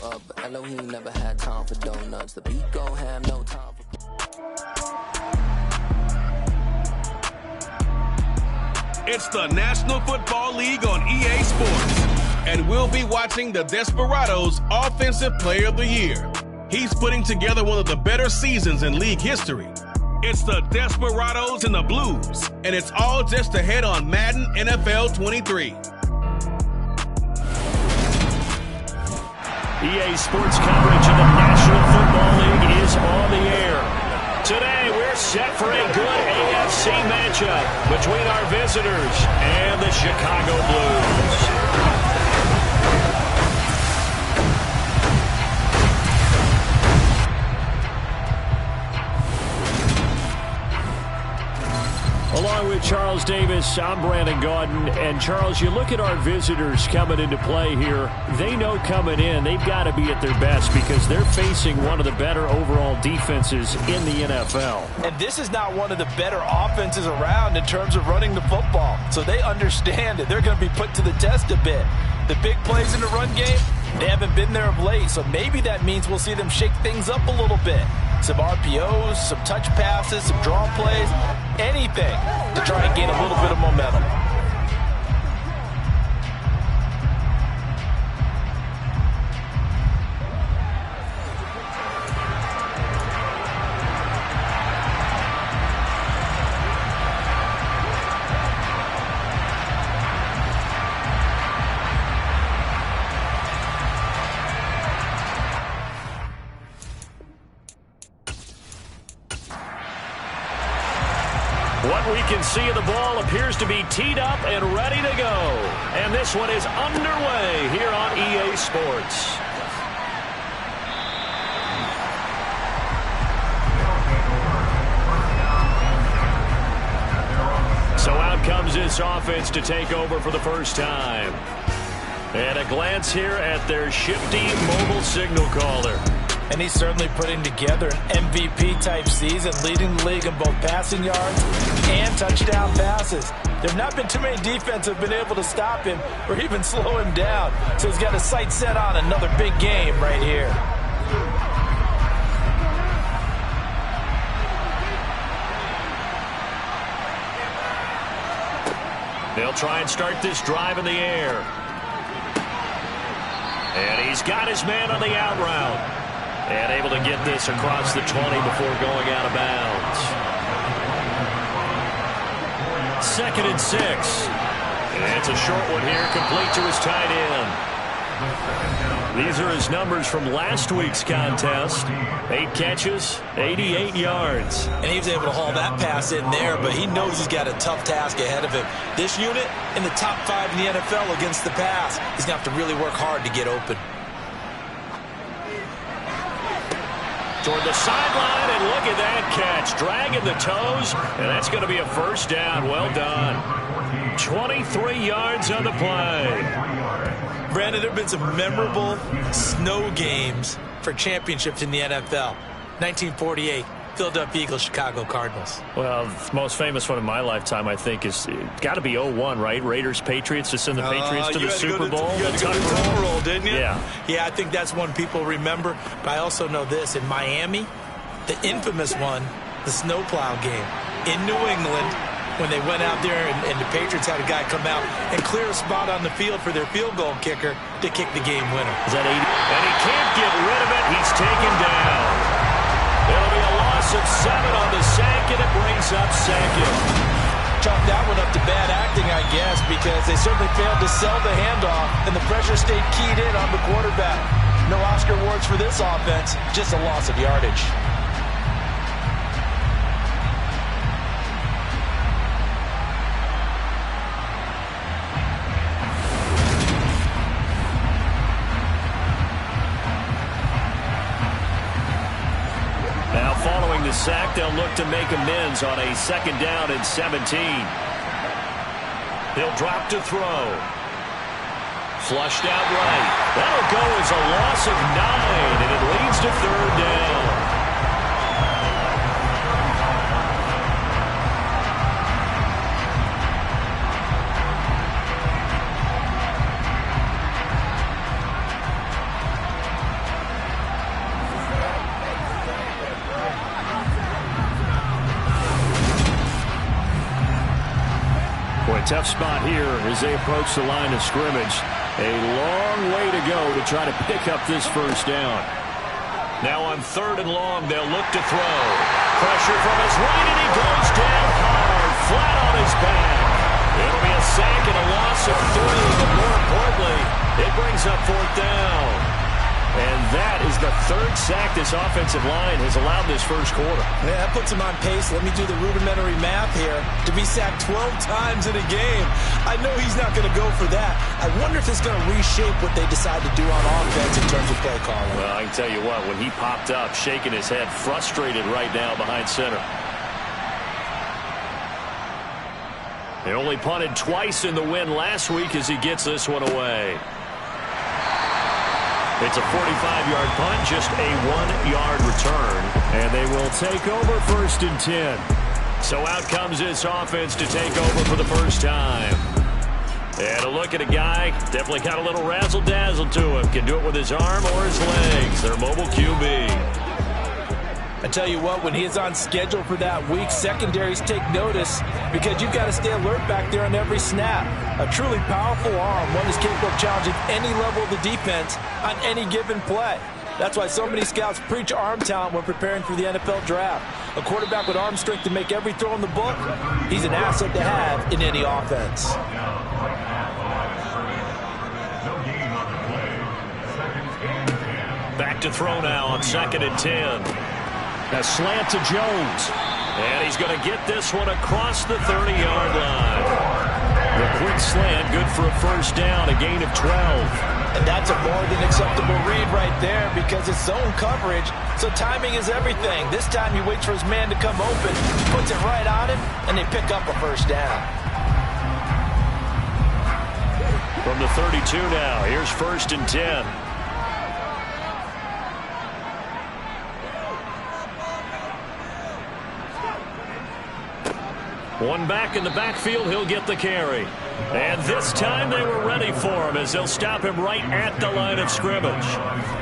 But Elohim never had time for donuts. The beat gon' have no time for... It's the National Football League on EA Sports, and we'll be watching the Desperados Offensive Player of the Year. He's putting together one of the better seasons in league history. It's the Desperados and the Blues, and it's all just ahead on Madden NFL 23. EA Sports coverage of the National Football League is on the air. Today, we're set for a good AFC matchup between our visitors and the Chicago Blues. Along with Charles Davis, I'm Brandon Gaudin. And Charles, you look at our visitors coming into play here. They know coming in they've got to be at their best because they're facing one of the better overall defenses in the NFL. And this is not one of the better offenses around in terms of running the football. So they understand that they're going to be put to the test a bit. The big plays in the run game, they haven't been there of late. So maybe that means we'll see them shake things up a little bit. Some RPOs, some touch passes, some draw plays, anything to try and gain a little bit of momentum. What we can see of the ball appears to be teed up and ready to go. And this one is underway here on EA Sports. So out comes this offense to take over for the first time. And a glance here at their shifty mobile signal caller. And he's certainly putting together an MVP-type season, leading the league in both passing yards and touchdown passes. There have not been too many defenses that have been able to stop him or even slow him down. So he's got his sights set on another big game right here. They'll try and start this drive in the air. And he's got his man on the out route. And able to get this across the 20 before going out of bounds. 2nd and 6. And it's a short one here, complete to his tight end. These are his numbers from last week's contest. 8 catches, 88 yards. And he was able to haul that pass in there, but he knows he's got a tough task ahead of him. This unit in the top 5 in the NFL against the pass. He's going to have to really work hard to get open. Toward the sideline, and look at that catch. Dragging the toes, and that's going to be a first down. Well done. 23 yards on the play. Brandon, there have been some memorable snow games for championships in the NFL. 1948, Philadelphia Eagles, Chicago Cardinals. Well, the most famous one in my lifetime, I think, is got to be 01, right? Raiders, Patriots, to send the Patriots to the Super Bowl. You had to go to the Tuck roll, didn't you? Yeah. Yeah, I think that's one people remember. But I also know this. In Miami, the infamous one, the snowplow game. In New England, when they went out there and the Patriots had a guy come out and clear a spot on the field for their field goal kicker to kick the game winner. Is that 80? And he can't get rid of it. He's taken down. It'll be a loss of 7 on the sack, and it brings up 2nd. Chalk that one up to bad acting, I guess, because they certainly failed to sell the handoff, and the pressure stayed keyed in on the quarterback. No Oscar awards for this offense, just a loss of yardage. Following the sack, they'll look to make amends on a 2nd down and 17. He'll drop to throw. Flushed out right. That'll go as a loss of 9, and it leads to 3rd down. Tough spot here as they approach the line of scrimmage. A long way to go to try to pick up this first down. Now on 3rd and long, they'll look to throw. Pressure from his right, and he goes down hard, flat on his back. It'll be a sack and a loss of 3, but more importantly, it brings up 4th down. And that is the 3rd sack this offensive line has allowed this first quarter. Yeah, that puts him on pace. Let me do the rudimentary math here. To be sacked 12 times in a game, I know he's not going to go for that. I wonder if it's going to reshape what they decide to do on offense in terms of play calling. Well, I can tell you what, when he popped up, shaking his head, frustrated right now behind center. They only punted twice in the win last week as he gets this one away. It's a 45-yard punt, just a 1-yard return, and they will take over 1st and 10. So out comes this offense to take over for the first time. And a look at a guy, definitely got a little razzle-dazzle to him. Can do it with his arm or his legs. Their mobile QB. I tell you what, when he is on schedule for that week, secondaries take notice because you've got to stay alert back there on every snap. A truly powerful arm, one is capable of challenging any level of the defense on any given play. That's why so many scouts preach arm talent when preparing for the NFL draft. A quarterback with arm strength to make every throw in the book, he's an asset to have in any offense. Back to throw now on 2nd and 10. A slant to Jones. And he's going to get this one across the 30-yard line. The quick slant, good for a first down, a gain of 12. And that's a more than acceptable read right there because it's zone coverage, so timing is everything. This time he waits for his man to come open, puts it right on him, and they pick up a first down. From the 32 now, here's 1st and 10. One back in the backfield, he'll get the carry. And this time they were ready for him as they'll stop him right at the line of scrimmage.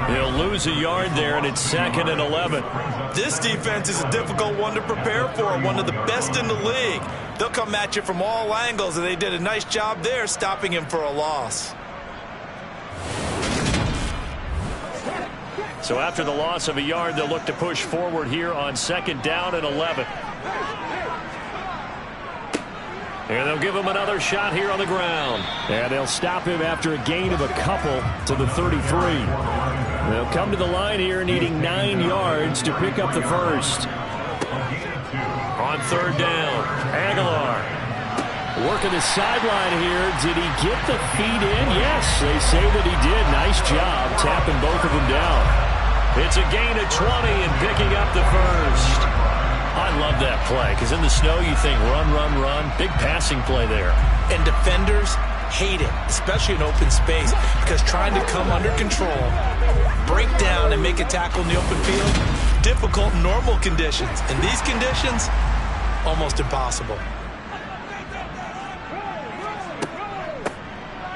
He'll lose a yard there, and it's 2nd and 11. This defense is a difficult one to prepare for, one of the best in the league. They'll come at you from all angles, and they did a nice job there stopping him for a loss. So after the loss of a yard, they'll look to push forward here on 2nd down and 11. And they'll give him another shot here on the ground. And they'll stop him after a gain of a couple to the 33. They'll come to the line here needing 9 yards to pick up the first. On 3rd down, Aguilar working the sideline here. Did he get the feet in? Yes, they say that he did. Nice job tapping both of them down. It's a gain of 20 and picking up the first. I love that play because in the snow you think run, run, run. Big passing play there. And defenders hate it, especially in open space, because trying to come under control, break down, and make a tackle in the open field, difficult in normal conditions. In these conditions, almost impossible.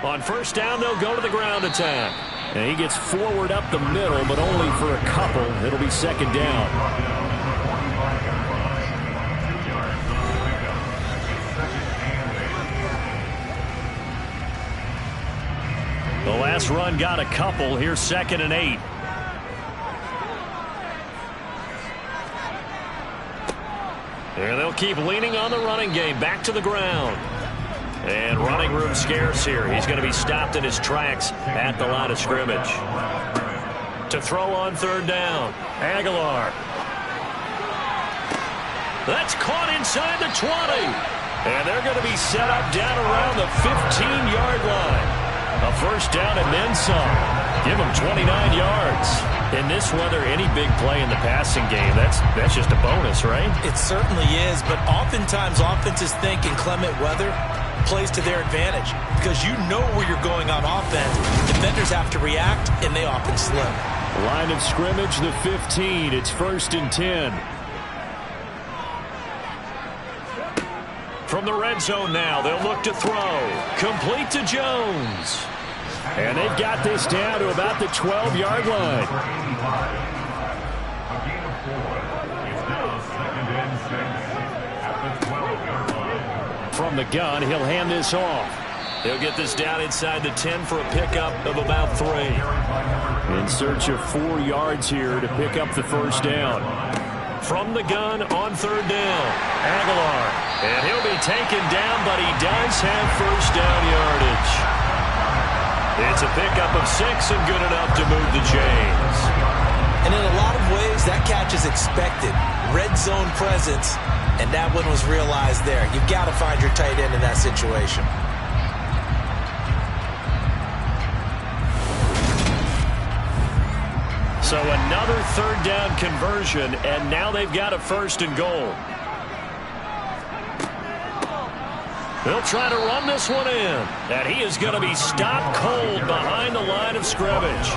On 1st down, they'll go to the ground attack. And he gets forward up the middle, but only for a couple. It'll be 2nd down. The last run got a couple. Here's 2nd and 8. And they'll keep leaning on the running game. Back to the ground. And running room scarce here. He's going to be stopped in his tracks at the line of scrimmage. To throw on 3rd down. Aguilar. That's caught inside the 20. And they're going to be set up down around the 15-yard line. A first down and then some. Give them 29 yards. In this weather, any big play in the passing game, that's just a bonus, right? It certainly is, but oftentimes offenses think in clement weather plays to their advantage because you know where you're going on offense. Defenders have to react, and they often slip. Line of scrimmage, the 15. It's 1st and 10. From the red zone now, they'll look to throw. Complete to Jones. And they've got this down to about the 12-yard line. from the gun. He'll hand this off. He'll get this down inside the 10 for a pickup of about 3. In search of 4 yards here to pick up the first down. From the gun on 3rd down. Aguilar. And he'll be taken down, but he does have first down yardage. It's a pickup of 6 and good enough to move the chains. And in a lot of ways, that catch is expected. Red zone presence, and that one was realized there. You've got to find your tight end in that situation. So another 3rd down conversion, and now they've got a 1st and goal. They'll try to run this one in, and he is going to be stopped cold behind the line of scrimmage.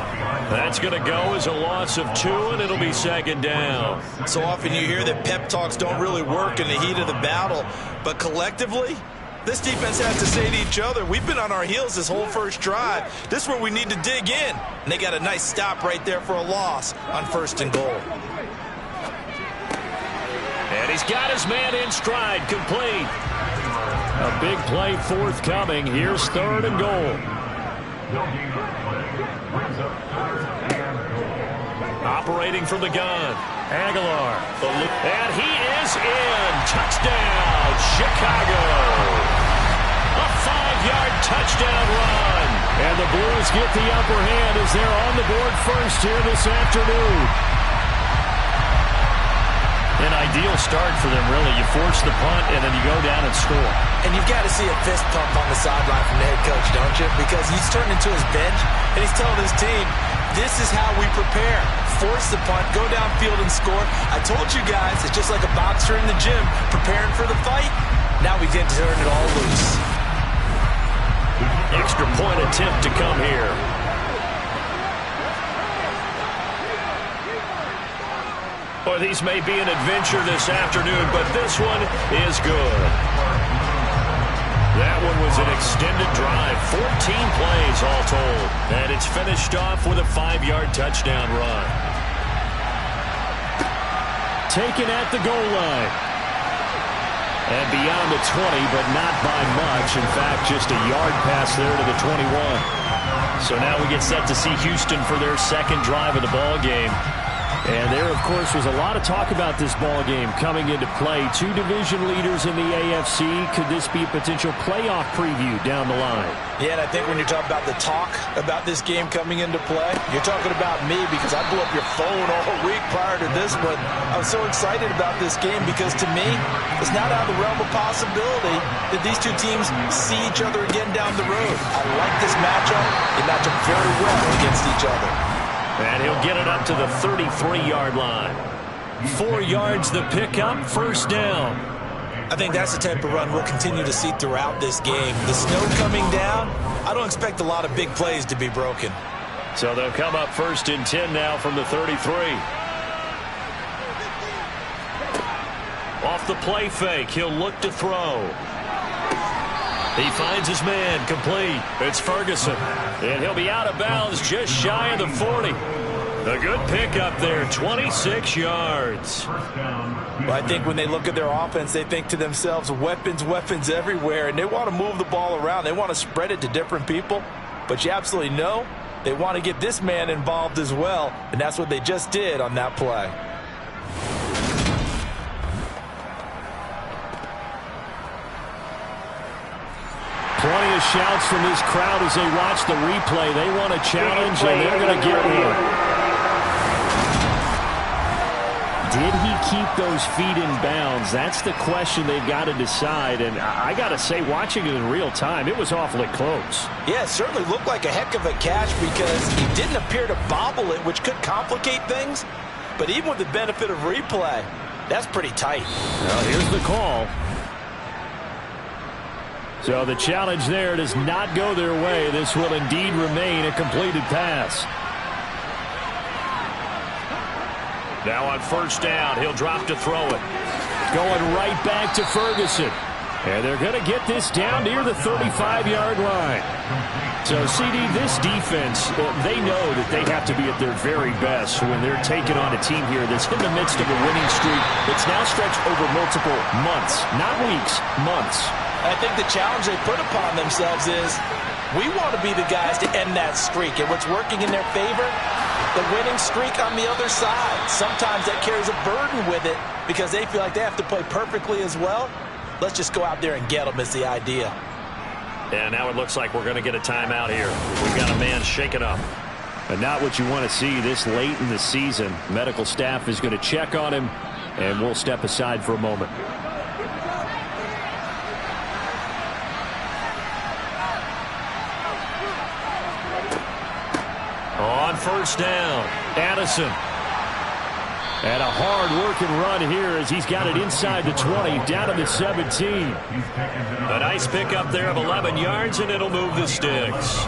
That's going to go as a loss of 2, and it'll be 2nd down. So often you hear that pep talks don't really work in the heat of the battle, but collectively, this defense has to say to each other, we've been on our heels this whole first drive. This is where we need to dig in. And they got a nice stop right there for a loss on 1st and goal. And he's got his man in stride, complete. A big play forthcoming. Here's 3rd and goal. Operating from the gun. Aguilar. And he is in. Touchdown, Chicago. A 5-yard touchdown run. And the Blues get the upper hand as they're on the board first here this afternoon. An ideal start for them, really. You force the punt, and then you go down and score. And you've got to see a fist pump on the sideline from the head coach, don't you? Because he's turned into his bench, and he's telling his team, this is how we prepare. Force the punt, go downfield and score. I told you guys, it's just like a boxer in the gym, preparing for the fight. Now we get to turn it all loose. Extra point attempt to come here. Well, these may be an adventure this afternoon, but this one is good. That one was an extended drive, 14 plays all told. And it's finished off with a 5-yard touchdown run. Taken at the goal line. And beyond the 20, but not by much. In fact, just a yard pass there to the 21. So now we get set to see Houston for their 2nd drive of the ball game. And there, of course, was a lot of talk about this ball game coming into play. 2 division leaders in the AFC. Could this be a potential playoff preview down the line? Yeah, and I think when you're talking about the talk about this game coming into play, you're talking about me because I blew up your phone all week prior to this one. I was so excited about this game because, to me, it's not out of the realm of possibility that these 2 teams see each other again down the road. I like this matchup. They match up very well against each other. And he'll get it up to the 33-yard line. 4 yards the pickup, 1st down. I think that's the type of run we'll continue to see throughout this game. The snow coming down, I don't expect a lot of big plays to be broken. So they'll come up 1st and 10 now from the 33. Off the play fake, he'll look to throw. He finds his man, complete. It's Ferguson. And he'll be out of bounds just shy of the 40. A good pickup there, 26 yards. Well, I think when they look at their offense, they think to themselves, weapons, weapons everywhere. And they want to move the ball around. They want to spread it to different people. But you absolutely know they want to get this man involved as well. And that's what they just did on that play. Plenty of shouts from this crowd as they watch the replay. They want a challenge, and they're going to get one. Did he keep those feet in bounds? That's the question they've got to decide. And I got to say, watching it in real time, it was awfully close. Yeah, it certainly looked like a heck of a catch because he didn't appear to bobble it, which could complicate things. But even with the benefit of replay, that's pretty tight. Well, here's the call. So the challenge there does not go their way. This will indeed remain a completed pass. Now on 1st down, he'll drop to throw it. Going right back to Ferguson. And they're going to get this down near the 35-yard line. So, CD, this defense, they know that they have to be at their very best when they're taking on a team here that's in the midst of a winning streak that's now stretched over multiple months, not weeks, months. I think the challenge they put upon themselves is we want to be the guys to end that streak. And what's working in their favor? The winning streak on the other side. Sometimes that carries a burden with it because they feel like they have to play perfectly as well. Let's just go out there and get them is the idea. And now it looks like we're going to get a timeout here. We've got a man shaken up. And not what you want to see this late in the season. Medical staff is going to check on him, and we'll step aside for a moment. On first down, Addison. And a hard-working run here as he's got it inside the 20, down to the 17. A nice pickup there of 11 yards, and it'll move the sticks.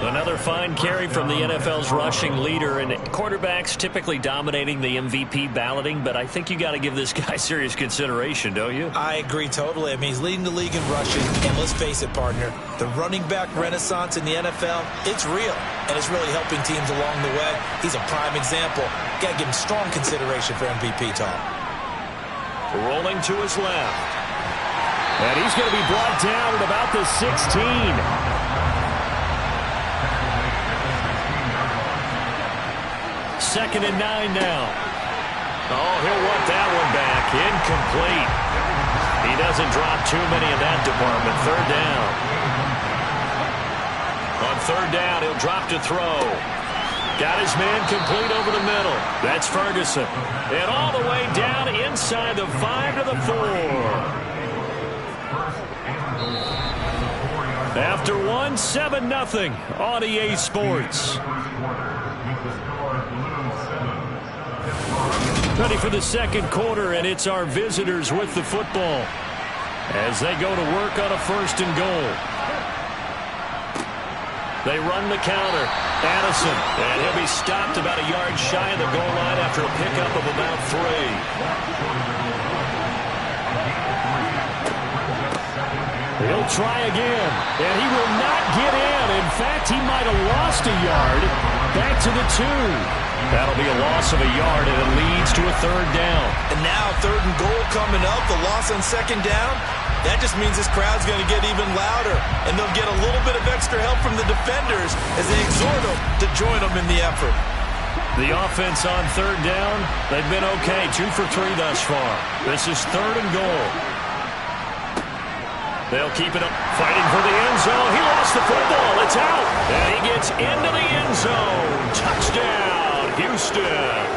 Another fine carry from the NFL's rushing leader, and quarterbacks typically dominating the MVP balloting, but I think you got to give this guy serious consideration, don't you? I agree totally. I mean, he's leading the league in rushing, and let's face it, partner, the running back renaissance in the NFL, it's real, and it's really helping teams along the way. He's a prime example. Got to give him strong consideration for MVP talk. Rolling to his left. And he's going to be brought down at about the 16. Second and 9 now. Oh, he'll want that one back. Incomplete. He doesn't drop too many in that department. Third down. On third down, he'll drop to throw. Got his man complete over the middle. That's Ferguson. And all the way down inside the 5 to the 4. After one, 7-0 on EA Sports. Ready for the second quarter, and it's our visitors with the football as they go to work on a first and goal. They run the counter. Addison, and he'll be stopped about a yard shy of the goal line after a pickup of about 3. He'll try again, and he will not get in. In fact, he might have lost a yard. Back to the 2. That'll be a loss of a yard, and it leads to a third down. And now third and goal coming up, the loss on second down. That just means this crowd's going to get even louder, and they'll get a little bit of extra help from the defenders as they exhort them to join them in the effort. The offense on third down, they've been okay, 2 for 3 thus far. This is third and goal. They'll keep it up, fighting for the end zone. He lost the football. It's out. And he gets into the end zone. Touchdown, Houston.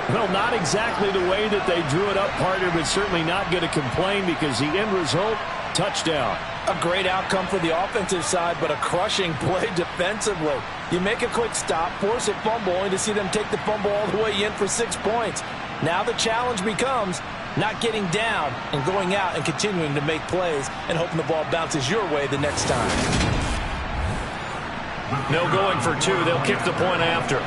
Well, not exactly the way that they drew it up, partner, but certainly not going to complain because the end result, touchdown. A great outcome for the offensive side, but a crushing play defensively. You make a quick stop, force a fumble, only to see them take the fumble all the way in for 6 points. Now the challenge becomes not getting down and going out and continuing to make plays and hoping the ball bounces your way the next time. No going for 2. They'll kick the point after.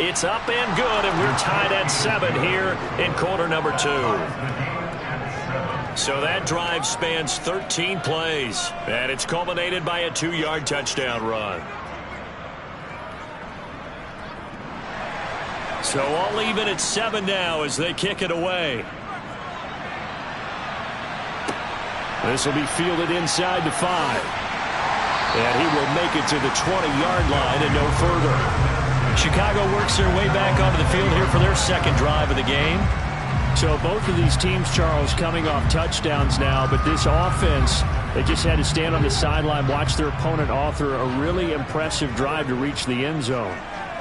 It's up and good, and we're tied at 7 here in quarter number 2. So that drive spans 13 plays, and it's culminated by a 2-yard touchdown run. So all even at 7 now as they kick it away. This will be fielded inside the 5. And he will make it to the 20-yard line and no further. Chicago works their way back onto the field here for their second drive of the game. So both of these teams, Charles, coming off touchdowns now, but this offense, they just had to stand on the sideline, watch their opponent author a really impressive drive to reach the end zone.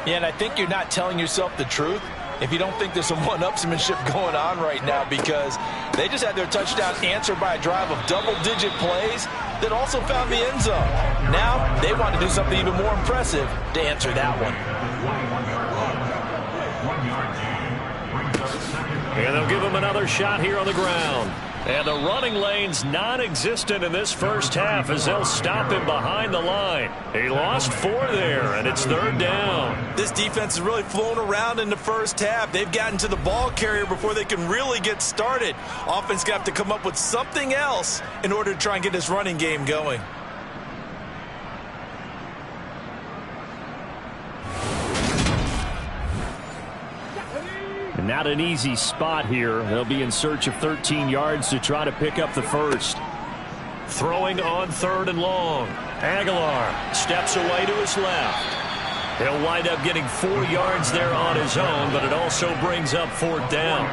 Yeah, and I think you're not telling yourself the truth if you don't think there's some one-upsmanship going on right now, because they just had their touchdown answered by a drive of double-digit plays that also found the end zone. Now they want to do something even more impressive to answer that one. And they'll give him another shot here on the ground. And the running lane's non-existent in this first half as they'll stop him behind the line. He lost 4 there, and it's third down. This defense is really flown around in the first half. They've gotten to the ball carrier before they can really get started. Offense got to come up with something else in order to try and get this running game going. Not an easy spot here. They'll be in search of 13 yards to try to pick up the first. Throwing on 3rd and long. Aguilar steps away to his left. He'll wind up getting 4 yards there on his own, but it also brings up 4th down.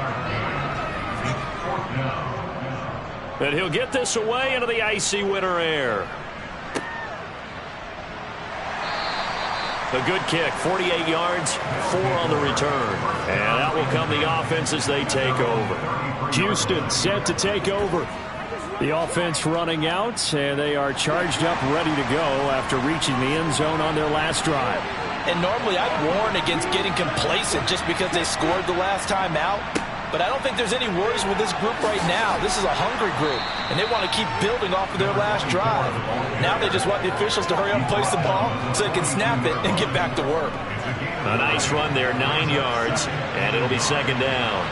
And he'll get this away into the icy winter air. A good kick, 48 yards, 4 on the return. And out will come the offense as they take over. Houston set to take over. The offense running out, and they are charged up, ready to go after reaching the end zone on their last drive. And normally I'd warn against getting complacent just because they scored the last time out. But I don't think there's any worries with this group right now. This is a hungry group, and they want to keep building off of their last drive. Now they just want the officials to hurry up and place the ball so they can snap it and get back to work. A nice run there, 9 yards, and it'll be 2nd down.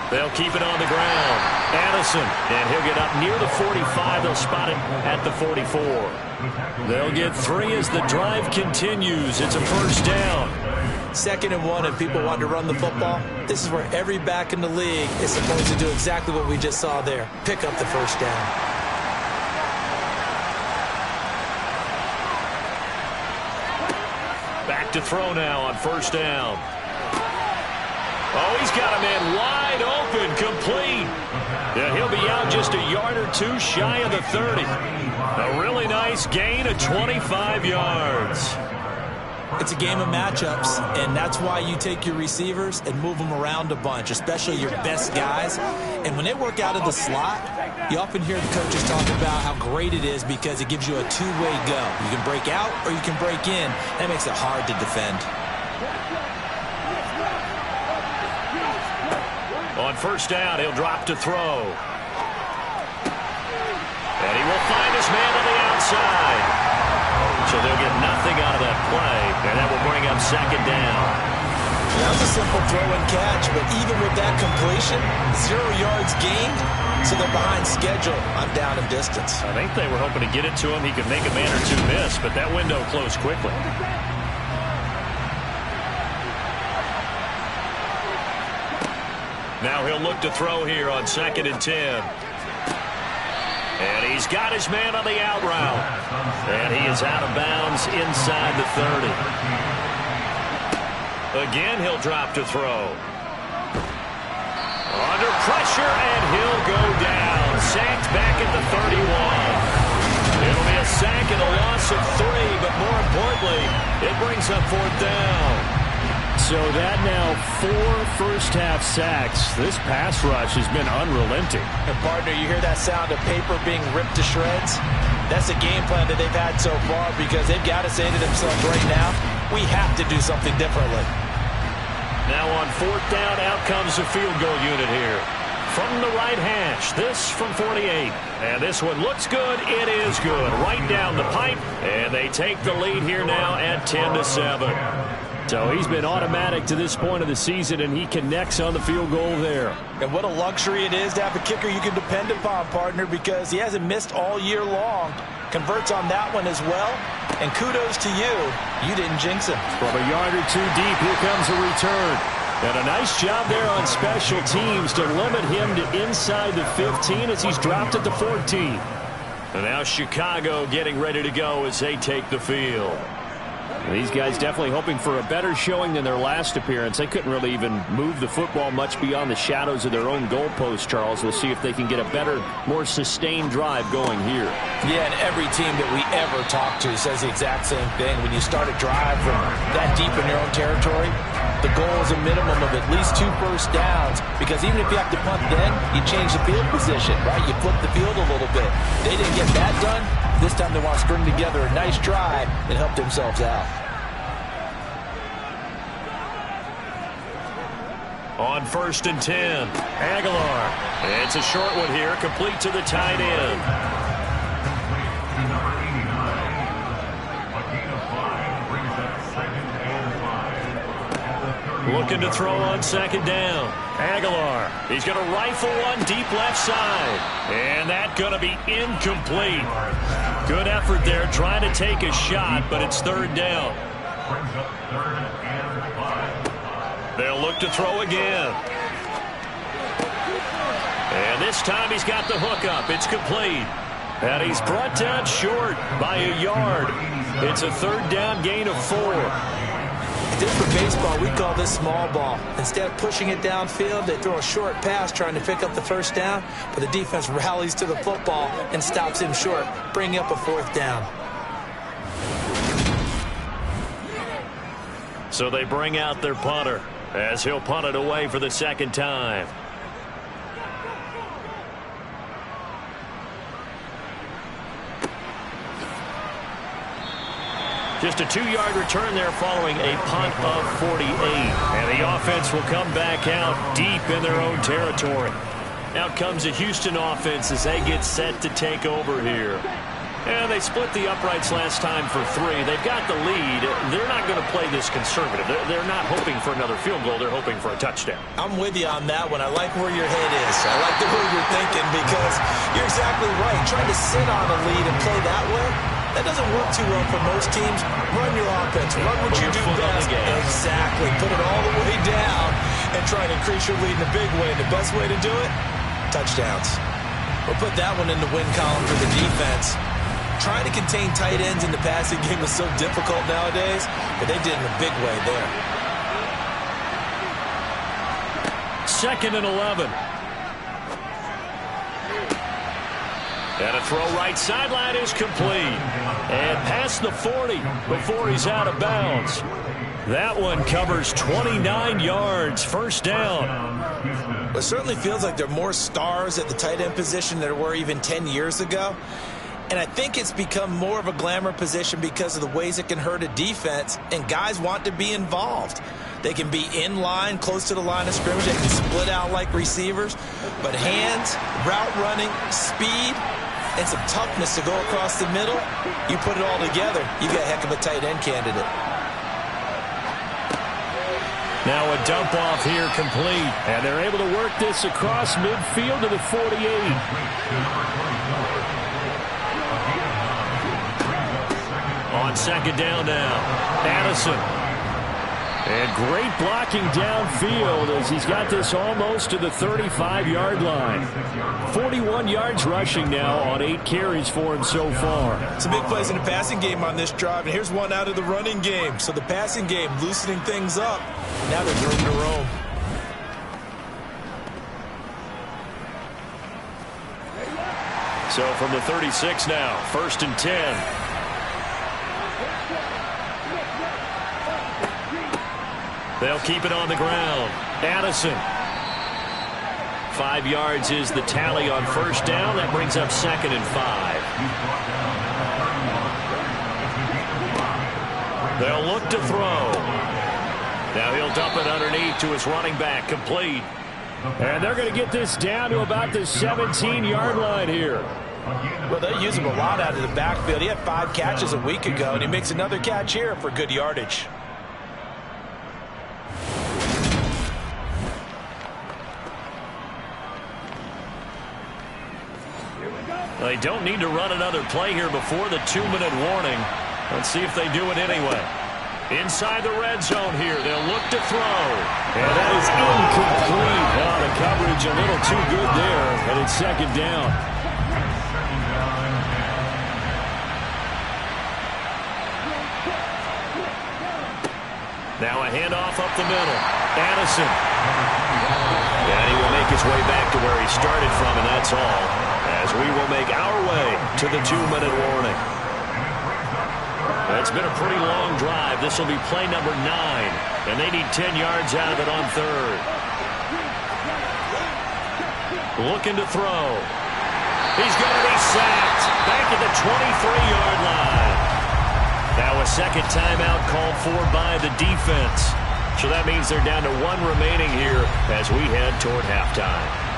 They'll keep it on the ground. Addison, and he'll get up near the 45. They'll spot it at the 44. They'll get 3 as the drive continues. It's a 1st down. 2nd and 1, and people want to run the football. This is where every back in the league is supposed to do exactly what we just saw there. Pick up the 1st down. Back to throw now on 1st down. Oh, he's got a man wide open, complete. Yeah, he'll be out just a yard or 2 shy of the 30. A really nice gain of 25 yards. It's a game of matchups, and that's why you take your receivers and move them around a bunch, especially your best guys. And when they work out of the slot, you often hear the coaches talk about how great it is because it gives you a two-way go. You can break out or you can break in. That makes it hard to defend. On 1st down, he'll drop to throw. And he will find his man on the outside. So they'll get nothing out of that play, and that will bring up 2nd down. That was a simple throw and catch, but even with that completion, 0 yards gained, so they're behind schedule on down and distance. I think they were hoping to get it to him. He could make a man or 2 miss, but that window closed quickly. Now he'll look to throw here on 2nd and 10. And he's got his man on the out route. And he is out of bounds inside the 30. Again, he'll drop to throw. Under pressure, and he'll go down. Sacked back at the 31. It'll be a sack and a loss of 3, but more importantly, it brings up 4th down. So that now 4 first-half sacks. This pass rush has been unrelenting. And partner, you hear that sound of paper being ripped to shreds? That's the game plan that they've had so far because they've got to say to themselves right now, we have to do something differently. Now on 4th down, out comes the field goal unit here. From the right hash, this from 48. And this one looks good. It is good. Right down the pipe. And they take the lead here now at 10-7. So he's been automatic to this point of the season, and he connects on the field goal there. And what a luxury it is to have a kicker you can depend upon, partner, because he hasn't missed all year long. Converts on that one as well. And kudos to you. You didn't jinx him. From a yard or 2 deep, here comes a return. And a nice job there on special teams to limit him to inside the 15 as he's dropped at the 14. And now Chicago getting ready to go as they take the field. These guys definitely hoping for a better showing than their last appearance. They couldn't really even move the football much beyond the shadows of their own goalpost, Charles. We'll see if they can get a better, more sustained drive going here. Yeah, and every team that we ever talk to says the exact same thing. When you start a drive from that deep in your own territory, the goal is a minimum of at least 2 first downs, because even if you have to punt then, you change the field position, right? You flip the field a little bit. They didn't get that done. This time they want to string together a nice drive and help themselves out. On 1st and 10, Aguilar. It's a short one here, complete to the tight end. Looking to throw on second down. Aguilar. He's going to rifle one deep left side. And that's going to be incomplete. Good effort there trying to take a shot, but it's third down. They'll look to throw again. And this time he's got the hook up. It's complete. And he's brought down short by a yard. It's a third down gain of 4. This for baseball, we call this small ball. Instead of pushing it downfield, they throw a short pass trying to pick up the first down, but the defense rallies to the football and stops him short, bringing up a fourth down. So they bring out their punter as he'll punt it away for the second time. Just a 2-yard return there following a punt of 48. And the offense will come back out deep in their own territory. Out comes the Houston offense as they get set to take over here. And they split the uprights last time for 3. They've got the lead. They're not going to play this conservative. They're not hoping for another field goal. They're hoping for a touchdown. I'm with you on that one. I like where your head is. I like the way you're thinking because you're exactly right. Trying to sit on a lead and play that way, that doesn't work too well for most teams. Run your offense. Run what you do best. Exactly. Put it all the way down and try to increase your lead in a big way. And the best way to do it, touchdowns. We'll put that one in the win column for the defense. Trying to contain tight ends in the passing game is so difficult nowadays, but they did it in a big way there. 2nd and 11. And a throw right sideline is complete. And past the 40 before he's out of bounds. That one covers 29 yards. First down. It certainly feels like there are more stars at the tight end position than there were even 10 years ago. And I think it's become more of a glamour position because of the ways it can hurt a defense, and guys want to be involved. They can be in line, close to the line of scrimmage. They can split out like receivers. But hands, route running, speed, and some toughness to go across the middle, you put it all together, you got a heck of a tight end candidate. Now a dump off here complete. And they're able to work this across midfield to the 48. On second down now, Addison. And great blocking downfield as he's got this almost to the 35-yard line. 41 yards rushing now on 8 carries for him so far. Some big plays in the passing game on this drive, and here's one out of the running game. So the passing game loosening things up. Now there's room to roam. So from the 36 now, 1st and 10. They'll keep it on the ground. Addison. 5 yards is the tally on first down. That brings up 2nd and 5. They'll look to throw. Now he'll dump it underneath to his running back, complete. And they're going to get this down to about the 17-yard line here. Well, they use him a lot out of the backfield. He had 5 catches a week ago, and he makes another catch here for good yardage. They don't need to run another play here before the 2-minute warning. Let's see if they do it anyway. Inside the red zone here. They'll look to throw. And that is incomplete. Oh, the coverage a little too good there. And it's second down. Now a handoff up the middle. Addison. And he will make his way back to where he started from, and that's all. As we will make our way to the 2-minute warning. It's been a pretty long drive. This will be play number 9. And they need 10 yards out of it on 3rd. Looking to throw. He's going to be sacked. Back at the 23-yard line. Now a second timeout called for by the defense. So that means they're down to 1 remaining here as we head toward halftime.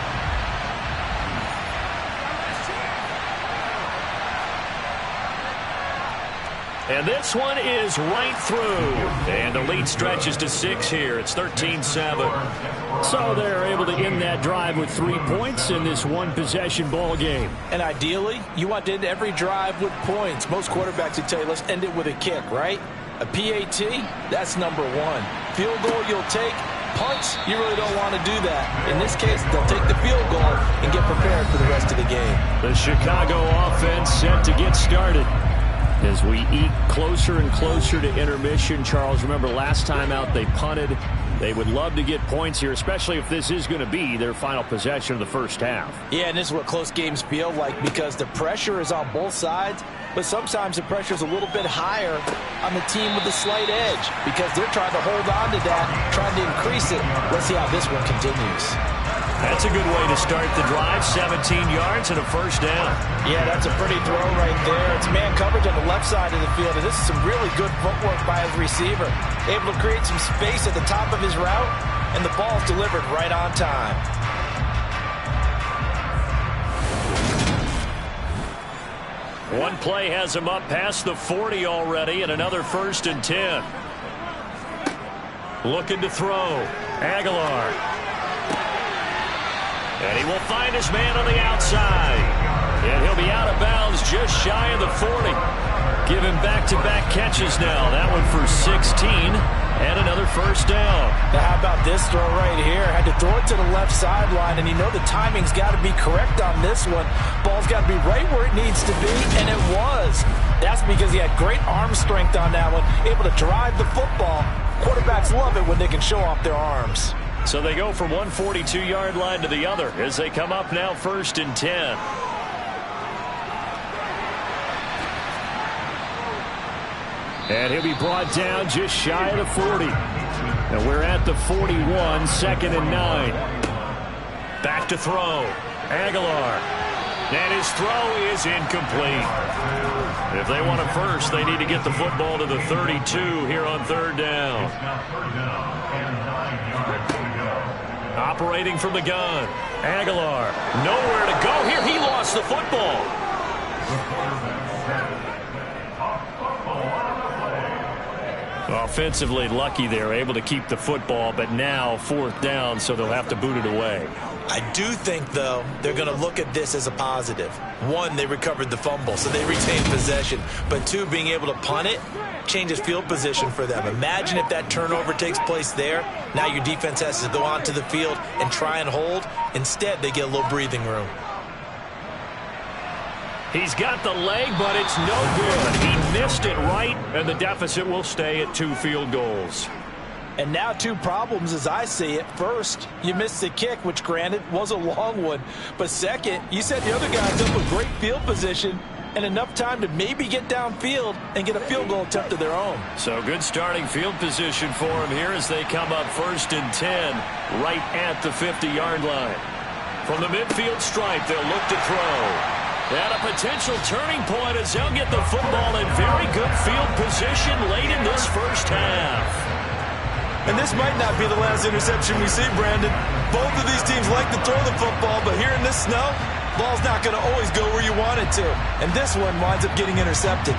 And this one is right through. And the lead stretches to 6 here. It's 13-7. So they're able to end that drive with 3 points in this one-possession ball game. And ideally, you want to end every drive with points. Most quarterbacks would tell you, let's end it with a kick, right? A PAT, that's number 1. Field goal you'll take. Punts, you really don't want to do that. In this case, they'll take the field goal and get prepared for the rest of the game. The Chicago offense set to get started. As we eke closer and closer to intermission, Charles, remember last time out they punted. They would love to get points here, especially if this is going to be their final possession of the first half. Yeah, and this is what close games feel like because the pressure is on both sides, but sometimes the pressure is a little bit higher on the team with the slight edge because they're trying to hold on to that, trying to increase it. Let's see how this one continues. That's a good way to start the drive. 17 yards and a first down. Yeah, that's a pretty throw right there. It's man coverage on the left side of the field, and this is some really good footwork by his receiver. Able to create some space at the top of his route, and the ball's delivered right on time. One play has him up past the 40 already, and another 1st and 10. Looking to throw. Aguilar. And he will find his man on the outside. And he'll be out of bounds just shy of the 40. Give him back-to-back catches now. That one for 16 and another first down. Now how about this throw right here? Had to throw it to the left sideline, and you know the timing's got to be correct on this one. Ball's got to be right where it needs to be, and it was. That's because he had great arm strength on that one, able to drive the football. Quarterbacks love it when they can show off their arms. So they go from one 42-yard line to the other as they come up now 1st and 10. And he'll be brought down just shy of the 40. And we're at the 41, 2nd and 9. Back to throw. Aguilar. And his throw is incomplete. If they want it first, they need to get the football to the 32 here on 3rd down. Operating from the gun. Aguilar. Nowhere to go here. He lost the football. Offensively lucky they're able to keep the football, but now 4th down, so they'll have to boot it away. I do think, though, they're going to look at this as a positive. 1, they recovered the fumble, so they retained possession. But 2, being able to punt it changes field position for them. Imagine if that turnover takes place there. Now your defense has to go onto the field and try and hold. Instead, they get a little breathing room. He's got the leg, but it's no good. He missed it right, and the deficit will stay at 2 field goals. And now 2 problems as I see it. First, you missed the kick, which granted was a long one. But second, you set the other guys up with great field position and enough time to maybe get downfield and get a field goal attempt of their own. So good starting field position for him here as they come up 1st and 10 right at the 50-yard line. From the midfield stripe, they'll look to throw. And a potential turning point as they'll get the football in very good field position late in this first half. And this might not be the last interception we see, Brandon. Both of these teams like to throw the football, but here in this snow, ball's not going to always go where you want it to. And this one winds up getting intercepted.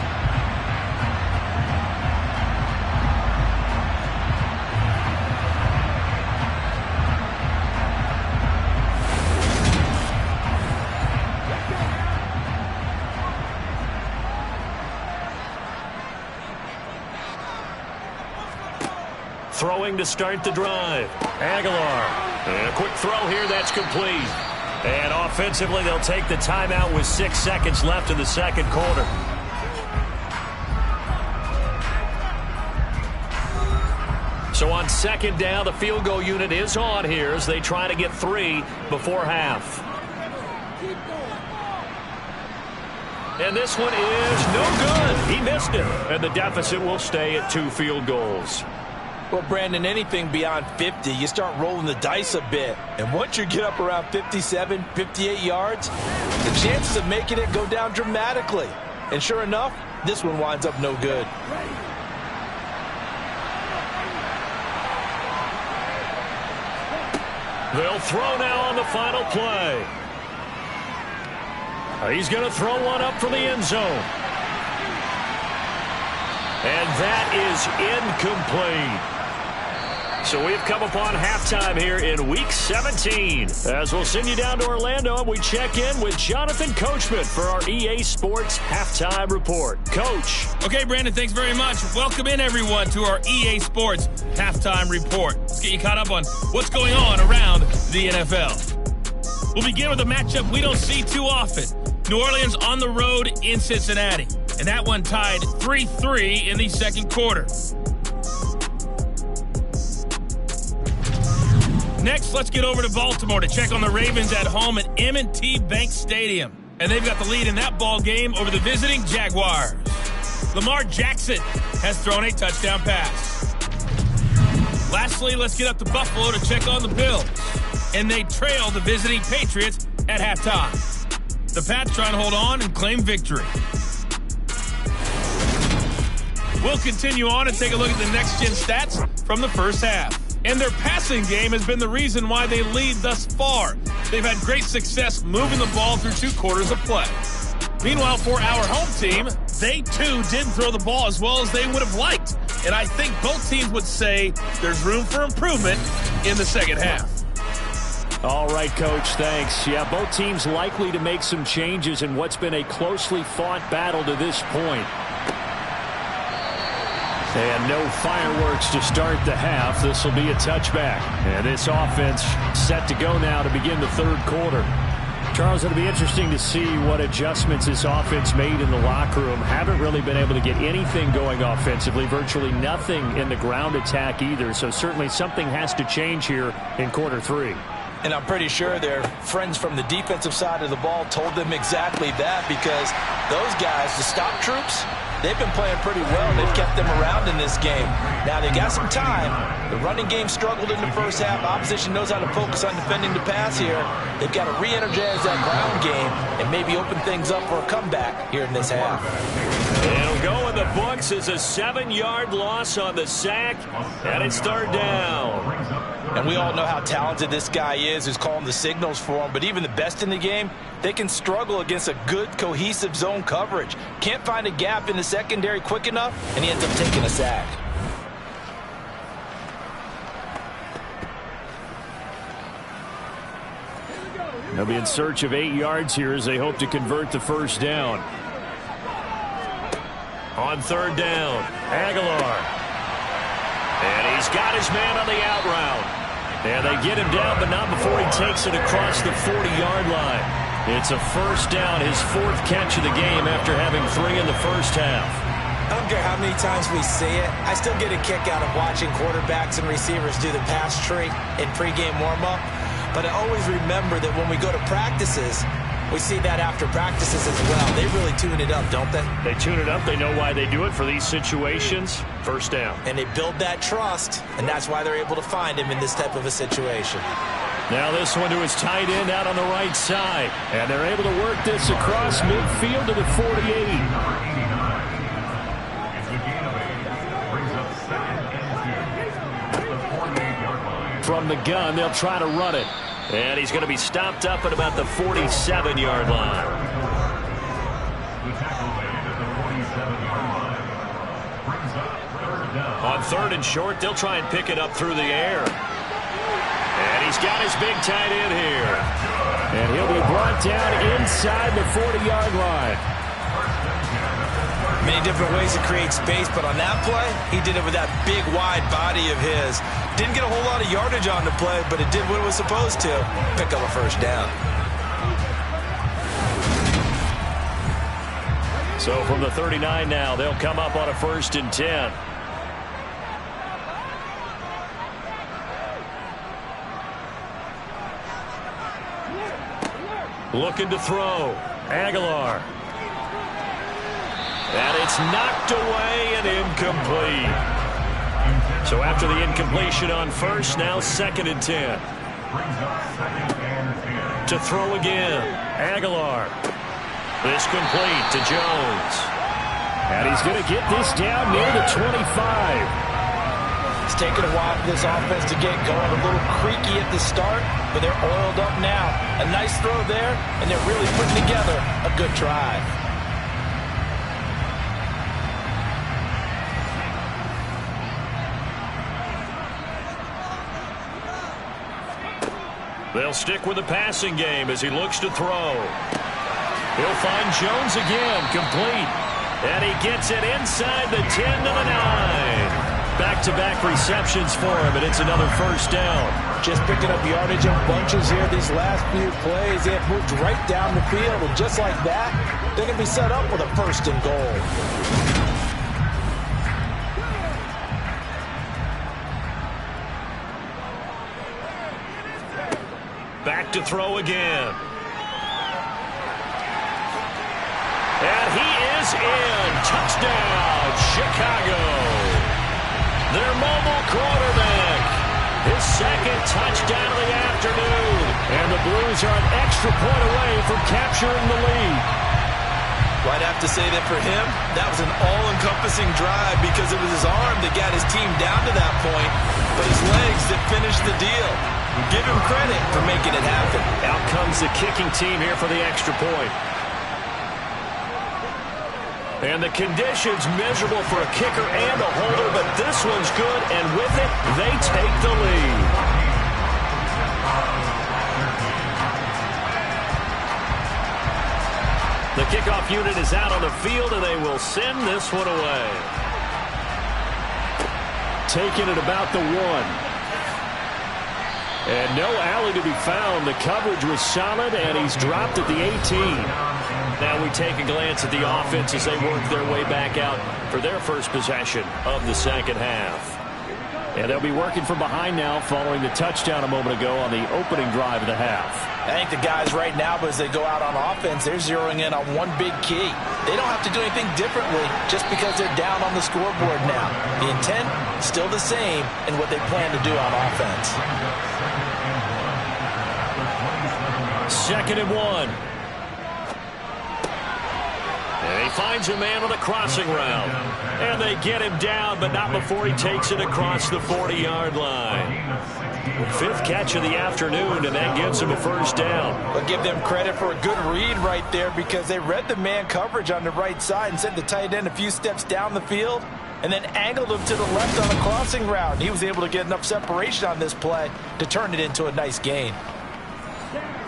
Throwing to start the drive. Aguilar. And a quick throw here. That's complete. And offensively, they'll take the timeout with 6 seconds left in the second quarter. So on 2nd down, the field goal unit is on here as they try to get 3 before half. And this one is no good. He missed it. And the deficit will stay at 2 field goals. Well, Brandon, anything beyond 50, you start rolling the dice a bit. And once you get up around 57, 58 yards, the chances of making it go down dramatically. And sure enough, this one winds up no good. They'll throw now on the final play. He's going to throw one up for the end zone. And that is incomplete. So we've come upon halftime here in Week 17. As we'll send you down to Orlando, and we check in with Jonathan Coachman for our EA Sports Halftime Report. Coach. Okay, Brandon, thanks very much. Welcome in, everyone, to our EA Sports Halftime Report. Let's get you caught up on what's going on around the NFL. We'll begin with a matchup we don't see too often. New Orleans on the road in Cincinnati. And that one tied 3-3 in the second quarter. Next, let's get over to Baltimore to check on the Ravens at home at M&T Bank Stadium. And they've got the lead in that ball game over the visiting Jaguars. Lamar Jackson has thrown a touchdown pass. Lastly, let's get up to Buffalo to check on the Bills. And they trail the visiting Patriots at halftime. The Pats trying to hold on and claim victory. We'll continue on and take a look at the next-gen stats from the first half. And their passing game has been the reason why they lead thus far. They've had great success moving the ball through 2 quarters of play. Meanwhile, for our home team, they too didn't throw the ball as well as they would have liked. And I think both teams would say there's room for improvement in the second half. All right, Coach, thanks. Yeah, both teams likely to make some changes in what's been a closely fought battle to this point. And no fireworks to start the half. This will be a touchback. And this offense set to go now to begin the third quarter. Charles, it'll be interesting to see what adjustments this offense made in the locker room. Haven't really been able to get anything going offensively. Virtually nothing in the ground attack either. So certainly something has to change here in quarter 3. And I'm pretty sure their friends from the defensive side of the ball told them exactly that, because those guys, the stop troops, they've been playing pretty well. They've kept them around in this game. Now, they got some time. The running game struggled in the first half. Opposition knows how to focus on defending the pass here. They've got to re-energize that ground game and maybe open things up for a comeback here in this half. It'll go in the books as a 7-yard loss on the sack, and it's third down. And we all know how talented this guy is who's calling the signals for him. But even the best in the game, they can struggle against a good, cohesive zone coverage. Can't find a gap in the secondary quick enough, and he ends up taking a sack. They'll be in search of 8 yards here as they hope to convert the first down. On third down, Aguilar. And he's got his man on the out route. And they get him down, but not before he takes it across the 40-yard line. It's a first down, his 4th catch of the game after having 3 in the first half. I don't care how many times we see it. I still get a kick out of watching quarterbacks and receivers do the pass tree in pregame warm-up. But I always remember that when we go to practices, we see that after practices as well. They really tune it up, don't they? They tune it up. They know why they do it for these situations. First down. And they build that trust, and that's why they're able to find him in this type of a situation. Now this one to his tight end out on the right side. And they're able to work this across midfield to the 48. From the gun, they'll try to run it. And he's going to be stopped up at about the 47-yard line. On third and short, they'll try and pick it up through the air. And he's got his big tight end here. And he'll be brought down inside the 40-yard line. Many different ways to create space, but on that play, he did it with that big, wide body of his. Didn't get a whole lot of yardage on the play, but it did what it was supposed to. Pick up a first down. So from the 39 now, they'll come up on a 1st and 10. Looking to throw. Aguilar. And it's knocked away and incomplete. So after the incompletion on first, now 2nd and 10. To throw again. Aguilar. This complete to Jones. And he's going to get this down near the 25. It's taken a while for this offense to get going. A little creaky at the start, but they're oiled up now. A nice throw there, and they're really putting together a good drive. They'll stick with the passing game as he looks to throw. He'll find Jones again, complete. And he gets it inside the 10 to the 9. Back-to-back receptions for him, and it's another first down. Just picking up yardage in bunches here these last few plays. They have moved right down the field, and just like that, they're going to be set up with a first and goal. Back to throw again. And he is in. Touchdown, Chicago. Their mobile quarterback. His second touchdown of the afternoon. And the Blues are an extra point away from capturing the lead. Well, I'd have to say that for him, that was an all-encompassing drive because it was his arm that got his team down to that point, but his legs that finished the deal. Give him credit for making it happen. Out comes the kicking team here for the extra point. And the conditions miserable for a kicker and a holder, but this one's good, and with it, they take the lead. The kickoff unit is out on the field, and they will send this one away. Taking it about the 1. And no alley to be found. The coverage was solid, and he's dropped at the 18. Now we take a glance at the offense as they work their way back out for their first possession of the second half. And they'll be working from behind now following the touchdown a moment ago on the opening drive of the half. I think the guys right now, as they go out on offense, they're zeroing in on one big key. They don't have to do anything differently just because they're down on the scoreboard now. The intent, still the same in what they plan to do on offense. 2nd and 1. And he finds a man on the crossing route. And they get him down, but not before he takes it across the 40-yard line. 5th catch of the afternoon, and that gives him a first down. But give them credit for a good read right there because they read the man coverage on the right side and sent the tight end a few steps down the field and then angled him to the left on the crossing route. And he was able to get enough separation on this play to turn it into a nice gain.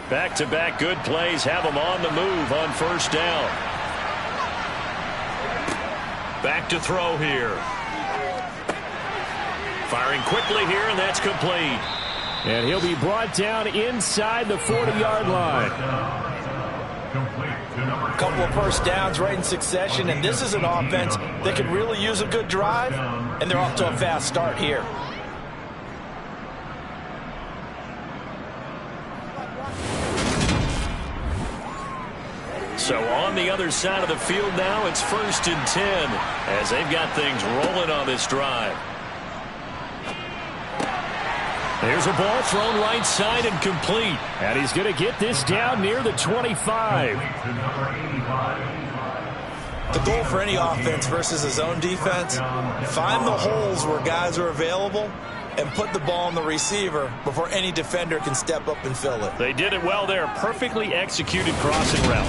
Back-to-back good plays have him on the move on first down. Back to throw here. Firing quickly here, and that's complete. And he'll be brought down inside the 40-yard line. A couple of first downs right in succession, and this is an offense that could really use a good drive, and they're off to a fast start here. So on the other side of the field now, it's 1st and 10 as they've got things rolling on this drive. There's a ball thrown right side and complete. And he's going to get this down near the 25. The goal for any offense versus a zone defense, find the holes where guys are available and put the ball on the receiver before any defender can step up and fill it. They did it well there. Perfectly executed crossing route.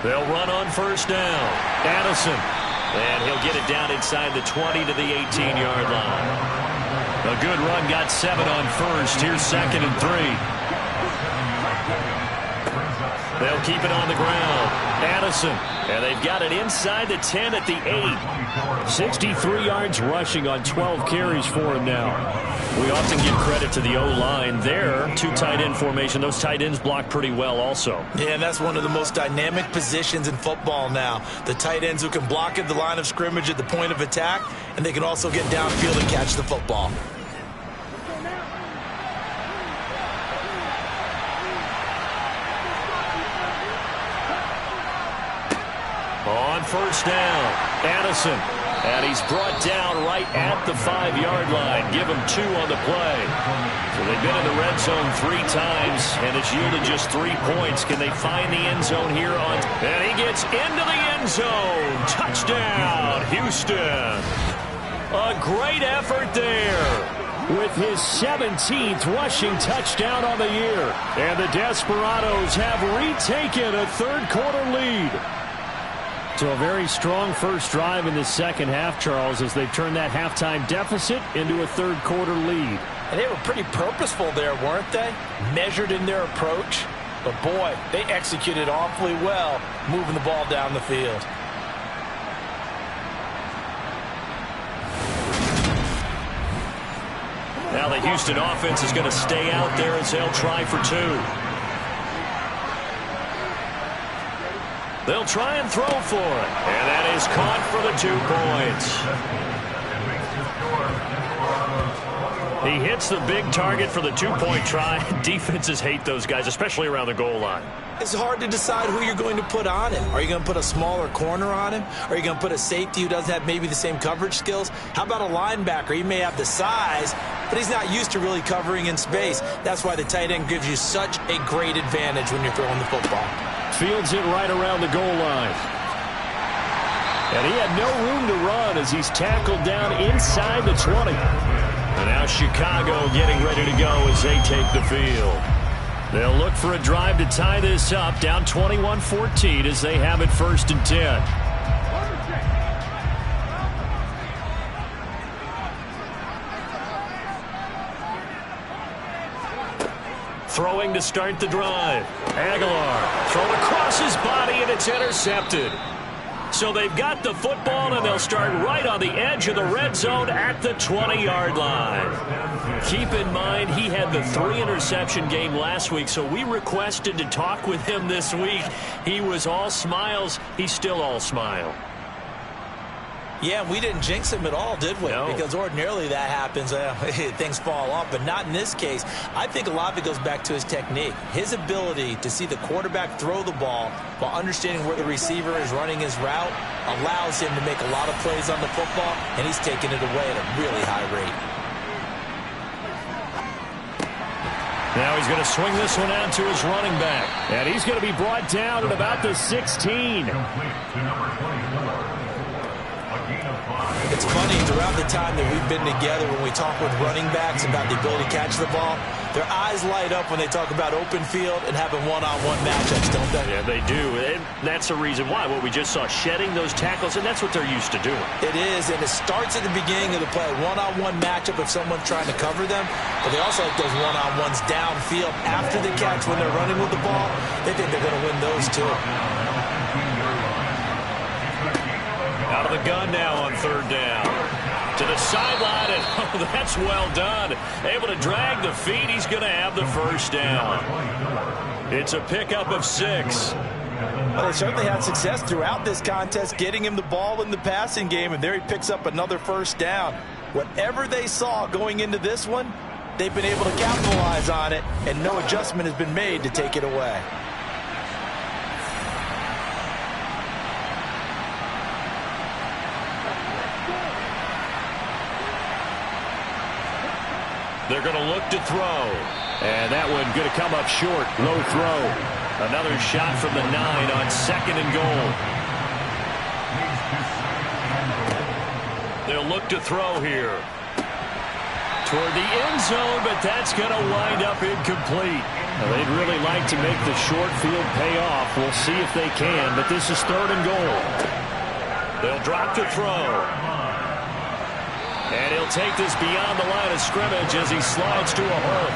They'll run on first down. Addison. And he'll get it down inside the 20 to the 18-yard line. A good run got 7 on first. Here's 2nd and 3. They'll keep it on the ground. Addison. And they've got it inside the 10 at the 8. 63 yards rushing on 12 carries for him now. We often give credit to the O-line there. 2 tight end formation. Those tight ends block pretty well also. Yeah, and that's one of the most dynamic positions in football now. The tight ends who can block at the line of scrimmage at the point of attack, and they can also get downfield and catch the football. On first down, Addison. And he's brought down right at the 5-yard line. Give him 2 on the play. So they've been in the red zone 3 times, and it's yielded just 3 points. Can they find the end zone here on? And he gets into the end zone. Touchdown, Houston. A great effort there with his 17th rushing touchdown on the year. And the Desperados have retaken a third-quarter lead. So a very strong first drive in the second half, Charles, as they've turned that halftime deficit into a third-quarter lead. And they were pretty purposeful there, weren't they? Measured in their approach. But, boy, they executed awfully well moving the ball down the field. Now the Houston offense is going to stay out there as they'll try for two. They'll try and throw for it. And that is caught for the 2 points. He hits the big target for the 2-point try. Defenses hate those guys, especially around the goal line. It's hard to decide who you're going to put on him. Are you going to put a smaller corner on him? Are you going to put a safety who doesn't have maybe the same coverage skills? How about a linebacker? He may have the size, but he's not used to really covering in space. That's why the tight end gives you such a great advantage when you're throwing the football. Fields it right around the goal line. And he had no room to run as he's tackled down inside the 20. And now Chicago getting ready to go as they take the field. They'll look for a drive to tie this up, down 21-14 as they have it 1st and 10. Throwing to start the drive. Aguilar thrown across his body, and it's intercepted. So they've got the football, and they'll start right on the edge of the red zone at the 20-yard line. Keep in mind, he had the 3-interception game last week, so we requested to talk with him this week. He was all smiles. He's still all smile. Yeah, we didn't jinx him at all, did we? No. Because ordinarily that happens. Things fall off, but not in this case. I think a lot of it goes back to his technique. His ability to see the quarterback throw the ball while understanding where the receiver is running his route allows him to make a lot of plays on the football, and he's taking it away at a really high rate. Now he's going to swing this one out to his running back. And he's going to be brought down at about the 16. It's funny, throughout the time that we've been together, when we talk with running backs about the ability to catch the ball, their eyes light up when they talk about open field and having one-on-one matchups, don't they? Yeah, they do. And that's the reason why. What we just saw, shedding those tackles, and that's what they're used to doing. It is, and it starts at the beginning of the play. One-on-one matchup if someone's trying to cover them, but they also like those one-on-ones downfield after the catch when they're running with the ball. They think they're going to win those too. Out of the gun now on 3rd down. To the sideline, and oh, that's well done. Able to drag the feet. He's going to have the 1st down. It's a pickup of 6. Well, they certainly had success throughout this contest getting him the ball in the passing game, and there he picks up another 1st down. Whatever they saw going into this one, they've been able to capitalize on it, and no adjustment has been made to take it away. They're going to look to throw. And that one going to come up short. Low throw. Another shot from the 9 on 2nd and goal. They'll look to throw here. Toward the end zone, but that's going to wind up incomplete. Well, they'd really like to make the short field pay off. We'll see if they can, but this is 3rd and goal. They'll drop to throw. And he'll take this beyond the line of scrimmage as he slides to a hole.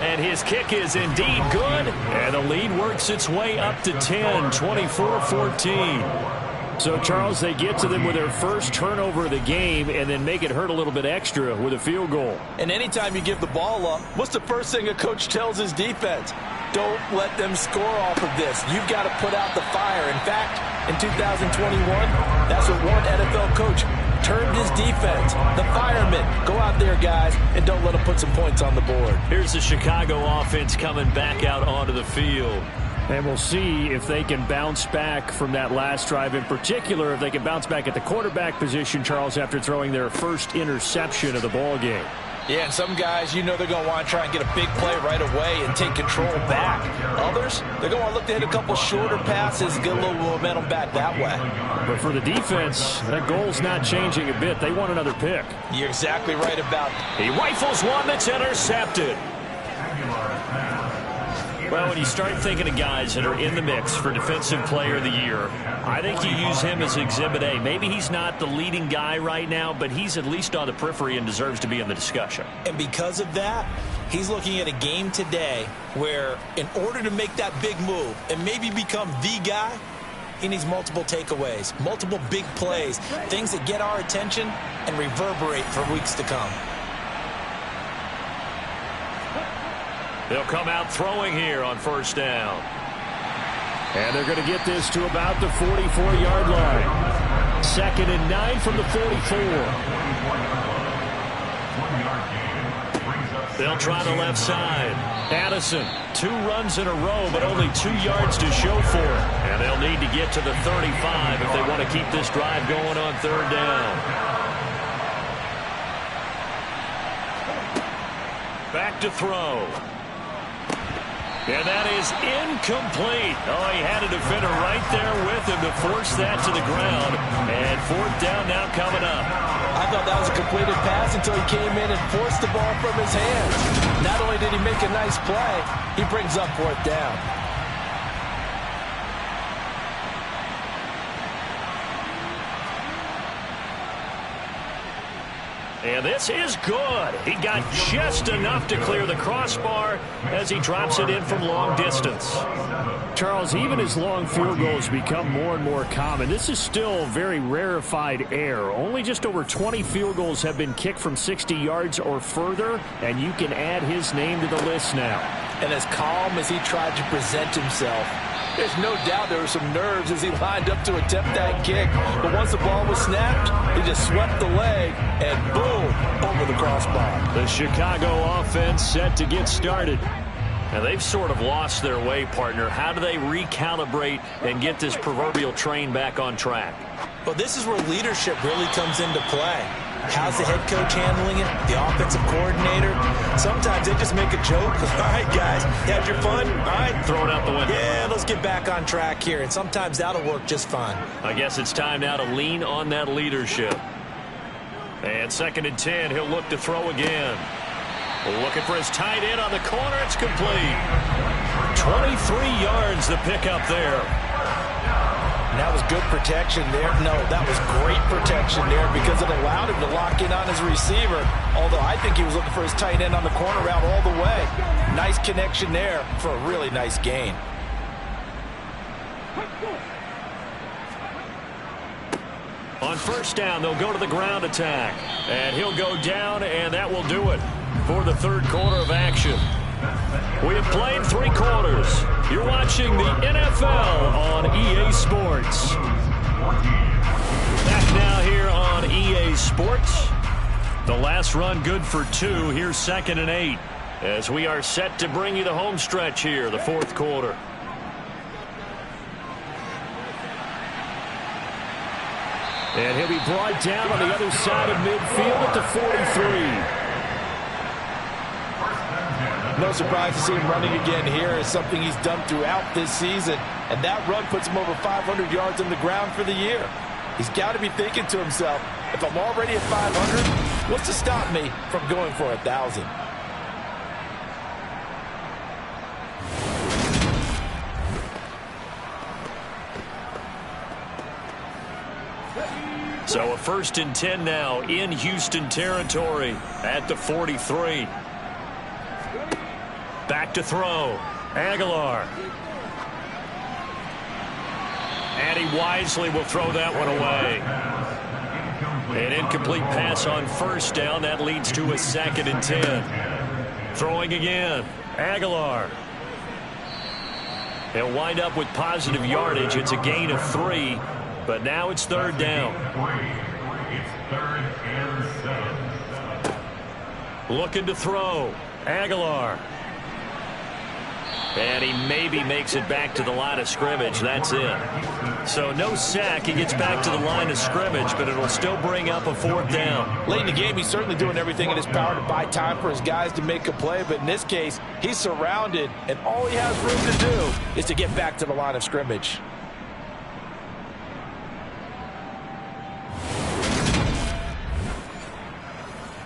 And his kick is indeed good. And the lead works its way up to 10, 24-14. So, Charles, they get to them with their first turnover of the game and then make it hurt a little bit extra with a field goal. And anytime you give the ball up, what's the first thing a coach tells his defense? Don't let them score off of this. You've got to put out the fire. In fact, in 2021, that's what one NFL coach termed his defense. The firemen. Go out there, guys, and don't let them put some points on the board. Here's the Chicago offense coming back out onto the field. And we'll see if they can bounce back from that last drive. In particular, if they can bounce back at the quarterback position, Charles, after throwing their first interception of the ball game. Yeah, and some guys, you know they're going to want to try and get a big play right away and take control back. Others, they're going to want to look to hit a couple shorter passes, get a little momentum back that way. But for the defense, that goal's not changing a bit. They want another pick. You're exactly right about it. He rifles one that's intercepted. Well, when you start thinking of guys that are in the mix for Defensive Player of the Year, I think you use him as Exhibit A. Maybe he's not the leading guy right now, but he's at least on the periphery and deserves to be in the discussion. And because of that, he's looking at a game today where in order to make that big move and maybe become the guy, he needs multiple takeaways, multiple big plays, things that get our attention and reverberate for weeks to come. They'll come out throwing here on first down. And they're going to get this to about the 44-yard line. 2nd and 9 from the 44. They'll try the left side. Addison, 2 runs in a row, but only 2 yards to show for it. And they'll need to get to the 35 if they want to keep this drive going on 3rd down. Back to throw. And that is incomplete. Oh, he had a defender right there with him to force that to the ground. And 4th down now coming up. I thought that was a completed pass until he came in and forced the ball from his hands. Not only did he make a nice play, he brings up 4th down. And this is good. He got just enough to clear the crossbar as he drops it in from long distance. Charles, even as long field goals become more and more common, this is still very rarefied air. Only just over 20 field goals have been kicked from 60 yards or further, and you can add his name to the list now. And as calm as he tried to present himself, there's no doubt there were some nerves as he lined up to attempt that kick. But once the ball was snapped, he just swept the leg and boom, over the crossbar. The Chicago offense set to get started. And they've sort of lost their way, partner. How do they recalibrate and get this proverbial train back on track? Well, this is where leadership really comes into play. How's the head coach handling it? The offensive coordinator? Sometimes they just make a joke. All right, guys, you had your fun? All right. Throw it out the window. Yeah, let's get back on track here. And sometimes that'll work just fine. I guess it's time now to lean on that leadership. And 2nd and 10, he'll look to throw again. Looking for his tight end on the corner. It's complete. 23 yards the pickup there. And that was good protection there. No, that was great protection there because it allowed him to lock in on his receiver. Although I think he was looking for his tight end on the corner route all the way. Nice connection there for a really nice gain. On first down, they'll go to the ground attack. And he'll go down, and that will do it for the 3rd quarter of action. We have played 3 quarters. You're watching the NFL on EA Sports. Back now here on EA Sports. The last run good for 2. Here's 2nd and 8 as we are set to bring you the home stretch here, the 4th quarter. And he'll be brought down on the other side of midfield at the 43. No surprise to see him running again here. It's something he's done throughout this season. And that run puts him over 500 yards on the ground for the year. He's got to be thinking to himself, if I'm already at 500, what's to stop me from going for 1,000? So a 1st and 10 now in Houston territory at the 43. Back to throw. Aguilar. And he wisely will throw that one away. An incomplete pass on first down. That leads to a 2nd and 10. Throwing again. Aguilar. He'll wind up with positive yardage. It's a gain of 3. But now it's 3rd down. It's 3rd and 7. Looking to throw. Aguilar. And he maybe makes it back to the line of scrimmage. That's it. So no sack. He gets back to the line of scrimmage, but it'll still bring up a 4th down. Late in the game, he's certainly doing everything in his power to buy time for his guys to make a play. But in this case, he's surrounded, and all he has room to do is to get back to the line of scrimmage.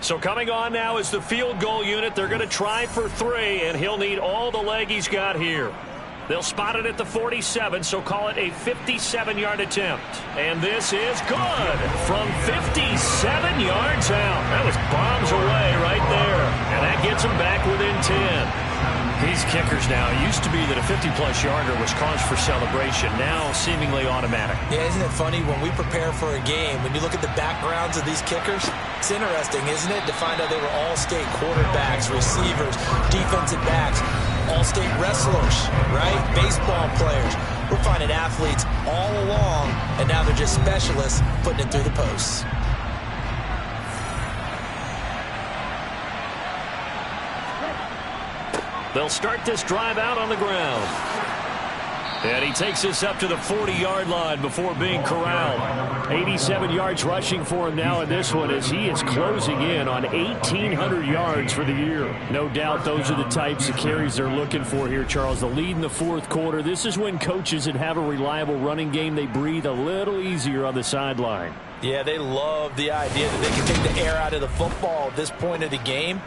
So coming on now is the field goal unit. They're going to try for 3, and he'll need all the leg he's got here. They'll spot it at the 47, so call it a 57-yard attempt. And this is good from 57 yards out. That was bombs away right there. And that gets them back within 10. These kickers now, it used to be that a 50-plus yarder was cause for celebration. Now seemingly automatic. Yeah, isn't it funny when we prepare for a game, when you look at the backgrounds of these kickers, it's interesting, isn't it, to find out they were all-state quarterbacks, receivers, defensive backs, all-state wrestlers, right? Baseball players. We're finding athletes all along, and now they're just specialists putting it through the posts. They'll start this drive out on the ground. And he takes us up to the 40-yard line before being corralled. 87 yards rushing for him now in this one as he is closing in on 1,800 yards for the year. No doubt those are the types of carries they're looking for here, Charles. The lead in the fourth quarter. This is when coaches that have a reliable running game, they breathe a little easier on the sideline. Yeah, they love the idea that they can take the air out of the football at this point of the game.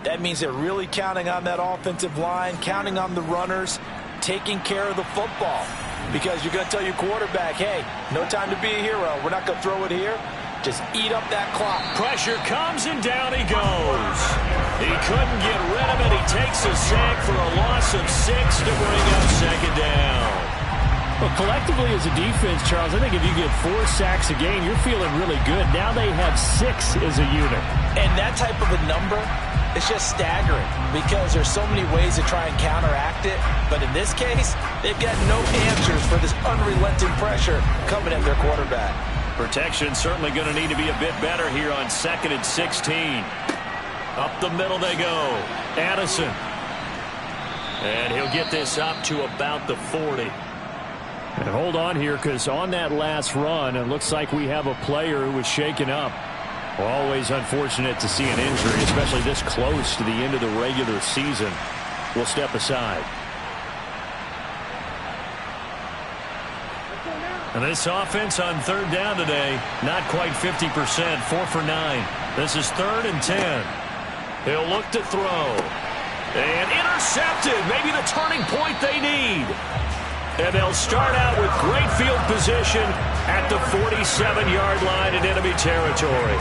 That means they're really counting on that offensive line, counting on the runners, taking care of the football. Because you're going to tell your quarterback, hey, no time to be a hero. We're not going to throw it here. Just eat up that clock. Pressure comes and down he goes. He couldn't get rid of it. He takes a sack for a loss of 6 to bring up second down. Well, collectively as a defense, Charles, I think if you get 4 sacks a game, you're feeling really good. Now they have 6 as a unit. And that type of a number, it's just staggering because there's so many ways to try and counteract it. But in this case, they've got no answers for this unrelenting pressure coming at their quarterback. Protection certainly going to need to be a bit better here on 2nd and 16. Up the middle they go. Addison. And he'll get this up to about the 40. And hold on here because on that last run, it looks like we have a player who was shaken up. Always unfortunate to see an injury, especially this close to the end of the regular season. We'll step aside. And this offense on 3rd down today, not quite 50%, 4 for 9. This is 3rd and 10. He'll look to throw. And intercepted, maybe the turning point they need. And they'll start out with great field position at the 47-yard line in enemy territory.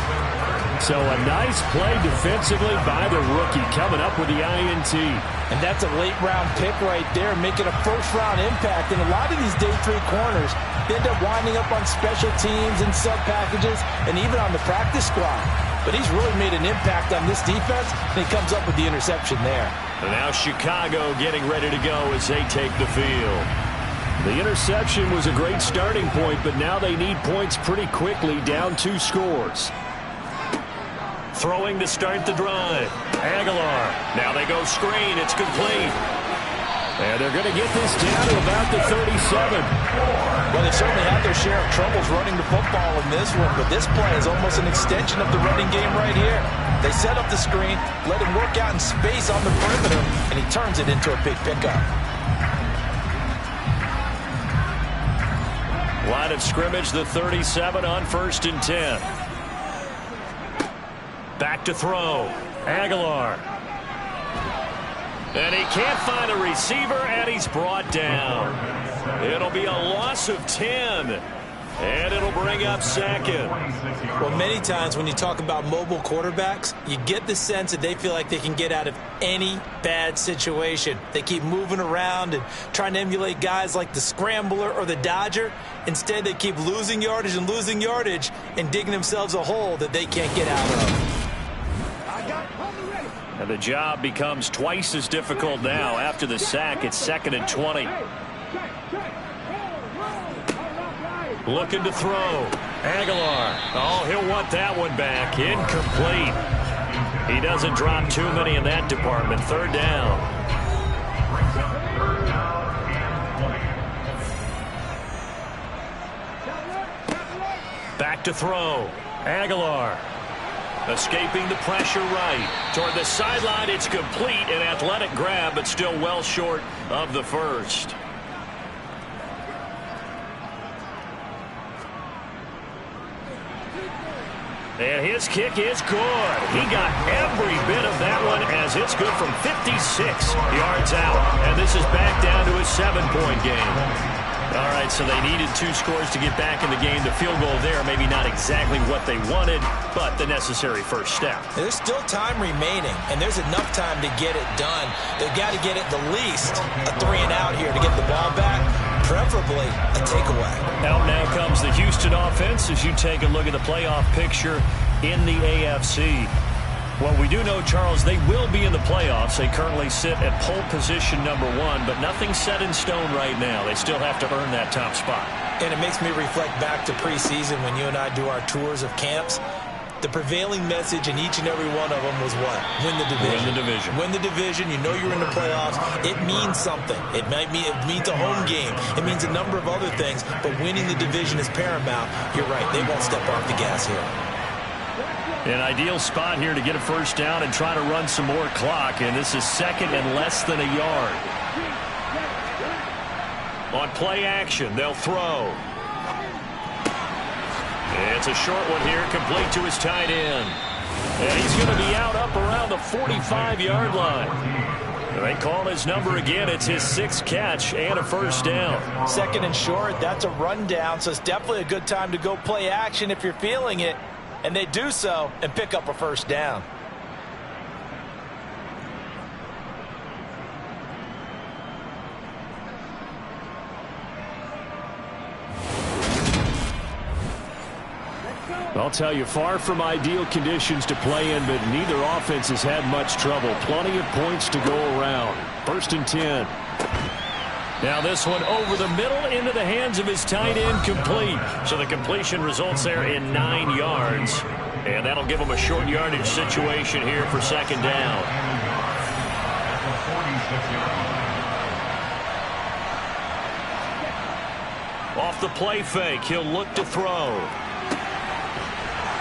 So a nice play defensively by the rookie coming up with the INT. And that's a late-round pick right there, making a first-round impact. And a lot of these day 3 corners, they end up winding up on special teams and sub-packages and even on the practice squad. But he's really made an impact on this defense, and he comes up with the interception there. And now Chicago getting ready to go as they take the field. The interception was a great starting point, but now they need points pretty quickly, down 2 scores. Throwing to start the drive. Aguilar. Now they go screen. It's complete. And they're going to get this down to about the 37. Well, they certainly had their share of troubles running the football in this one, but this play is almost an extension of the running game right here. They set up the screen, let him work out in space on the perimeter, and he turns it into a big pickup. Line of scrimmage, the 37 on 1st and 10. Back to throw. Aguilar. And he can't find a receiver, and he's brought down. It'll be a loss of 10. And it'll bring up 2nd. Well, many times when you talk about mobile quarterbacks, you get the sense that they feel like they can get out of any bad situation. They keep moving around and trying to emulate guys like the Scrambler or the Dodger. Instead, they keep losing yardage and digging themselves a hole that they can't get out of. And the job becomes twice as difficult now after the sack. It's 2nd and 20. Looking to throw. Aguilar. Oh, he'll want that one back. Incomplete. He doesn't drop too many in that department. 3rd down. Back to throw. Aguilar. Escaping the pressure right. Toward the sideline, it's complete. An athletic grab, but still well short of the first. And his kick is good. He got every bit of that one as it's good from 56 yards out. And this is back down to a 7-point game. All right, so they needed 2 scores to get back in the game. The field goal there, maybe not exactly what they wanted, but the necessary first step. There's still time remaining, and there's enough time to get it done. They've got to get it the least a 3-and-out here to get the ball back, preferably a takeaway. Out now comes the Houston offense as you take a look at the playoff picture in the AFC. Well, we do know, Charles, they will be in the playoffs. They currently sit at pole position number 1, but nothing's set in stone right now. They still have to earn that top spot. And it makes me reflect back to preseason when you and I do our tours of camps. The prevailing message in each and every one of them was what? Win the division. Win the division. Win the division. You know you're in the playoffs. It means something. It means a home game. It means a number of other things, but winning the division is paramount. You're right. They won't step off the gas here. An ideal spot here to get a first down and try to run some more clock, and this is second and less than a yard. On play action, they'll throw. It's a short one here, complete to his tight end. And he's going to be out up around the 45-yard line. They call his number again. It's his 6th catch and a first down. Second and short, that's a rundown, so it's definitely a good time to go play action if you're feeling it. And they do so and pick up a first down. I'll tell you, far from ideal conditions to play in, but neither offense has had much trouble. Plenty of points to go around. 1st and 10. Now this one over the middle into the hands of his tight end, complete. So the completion results there in 9 yards. And that'll give him a short yardage situation here for second down. Off the play fake, he'll look to throw.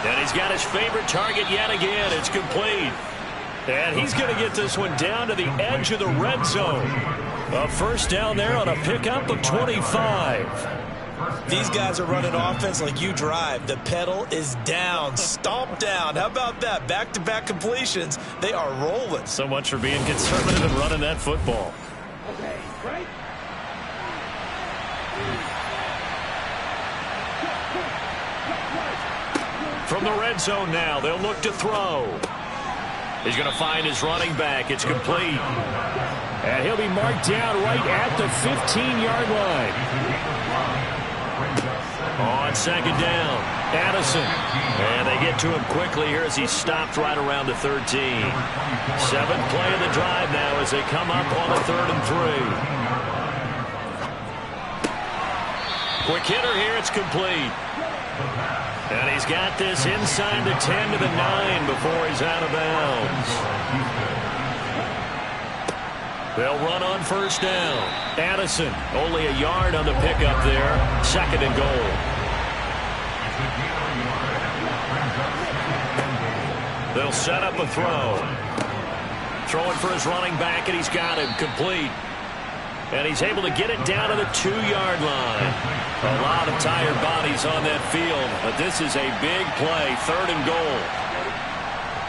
And he's got his favorite target yet again. It's complete. And he's going to get this one down to the edge of the red zone. A first down there on a pickup of 25. These guys are running offense like you drive. The pedal is down, stomp down. How about that? Back-to-back completions. They are rolling. So much for being conservative and running that football. Okay, right? From the red zone now, they'll look to throw. He's going to find his running back. It's complete. And he'll be marked down right at the 15-yard line. On second down, Addison. And they get to him quickly here as he's stopped right around the 13. 7th play of the drive now as they come up on a 3rd and 3. Quick hitter here, it's complete. And he's got this inside the 10 to the 9 before he's out of bounds. They'll run on first down. Addison, only a yard on the pickup there. 2nd and goal. They'll set up a throw. Throwing for his running back, and he's got him complete. And he's able to get it down to the 2-yard line. A lot of tired bodies on that field, but this is a big play. 3rd and goal.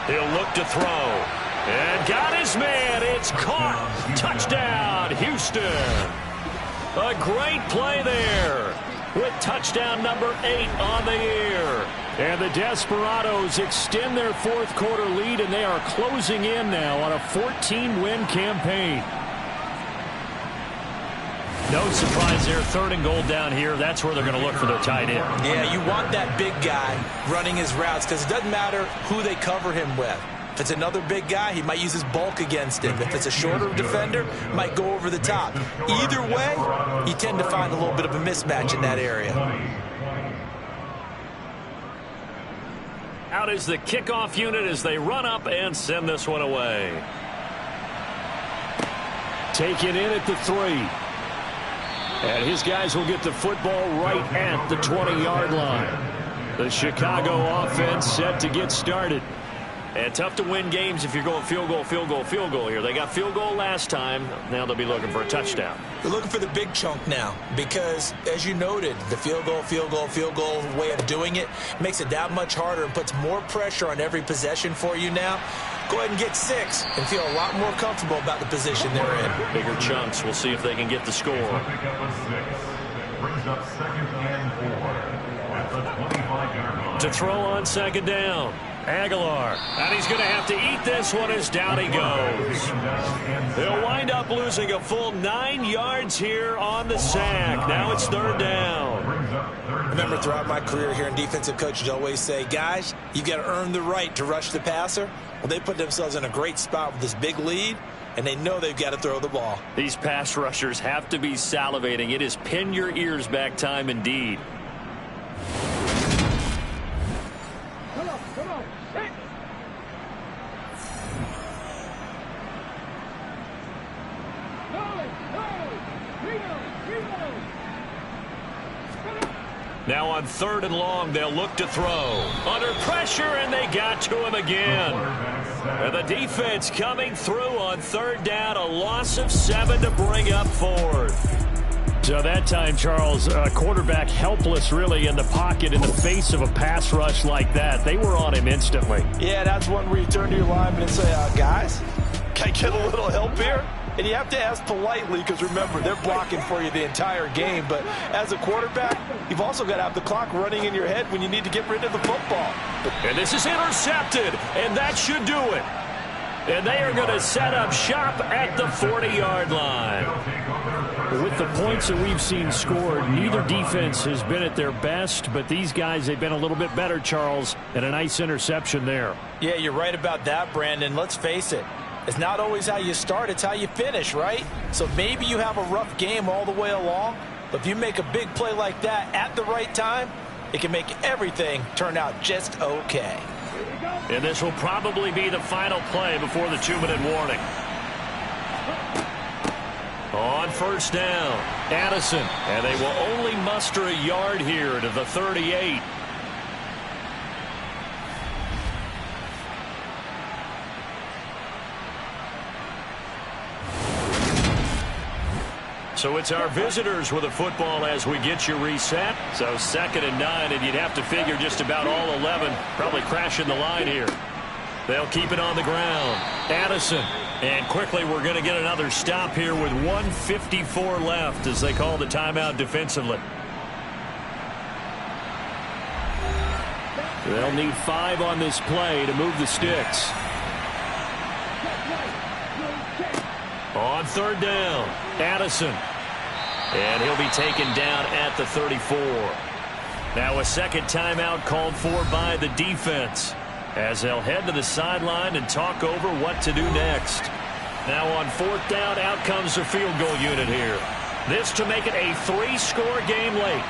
He'll look to throw. And got his man. It's caught. Touchdown, Houston. A great play there with touchdown number 8 on the year. And the Desperados extend their 4th quarter lead, and they are closing in now on a 14-win campaign. No surprise there. 3rd and goal down here. That's where they're going to look for their tight end. Yeah, you want that big guy running his routes because it doesn't matter who they cover him with. If it's another big guy, he might use his bulk against him. If it's a shorter defender, might go over the top. Either way, you tend to find a little bit of a mismatch in that area. Out is the kickoff unit as they run up and send this one away. Taken in at the 3. And his guys will get the football right at the 20-yard line. The Chicago offense set to get started. And tough to win games if you're going field goal, field goal, field goal here. They got field goal last time. Now they'll be looking for a touchdown. They're looking for the big chunk now because, as you noted, the field goal way of doing it makes it that much harder and puts more pressure on every possession for you now. Go ahead and get 6 and feel a lot more comfortable about the position they're in. Bigger chunks. We'll see if they can get the score. Brings up 2nd and 4 at the 25-yard line. To throw on 2nd down. Aguilar, and he's going to have to eat this one as down he goes. They'll wind up losing a full 9 yards here on the sack. Now it's 3rd down. Remember, throughout my career here in defensive coaches always say, guys, you got to earn the right to rush the passer. Well, they put themselves in a great spot with this big lead, and they know they've got to throw the ball. These pass rushers have to be salivating. It is pin your ears back time indeed. Now on 3rd and long, they'll look to throw. Under pressure, and they got to him again. And the defense coming through on 3rd down, a loss of 7 to bring up 4th. So that time, Charles, quarterback helpless really in the pocket in the face of a pass rush like that. They were on him instantly. Yeah, that's one where you turn to your lineman and say, guys, can I get a little help here? And you have to ask politely because, remember, they're blocking for you the entire game. But as a quarterback, you've also got to have the clock running in your head when you need to get rid of the football. And this is intercepted, and that should do it. And they are going to set up shop at the 40-yard line. With the points that we've seen scored, neither defense has been at their best, but these guys, they've been a little bit better, Charles, and a nice interception there. Yeah, you're right about that, Brandon. Let's face it. It's not always how you start, it's how you finish, right? So maybe you have a rough game all the way along, but if you make a big play like that at the right time, it can make everything turn out just okay. And this will probably be the final play before the 2-minute warning. On 1st down, Addison, and they will only muster a yard here to the 38. So it's our visitors with a football as we get you reset. So 2nd and 9, and you'd have to figure just about all 11 probably crashing the line here. They'll keep it on the ground. Addison. And quickly we're going to get another stop here with 1:54 left as they call the timeout defensively. They'll need 5 on this play to move the sticks. On 3rd down, Addison. And he'll be taken down at the 34. Now a 2nd timeout called for by the defense as they'll head to the sideline and talk over what to do next. Now on 4th down, out comes the field goal unit here. This to make it a 3-score game late.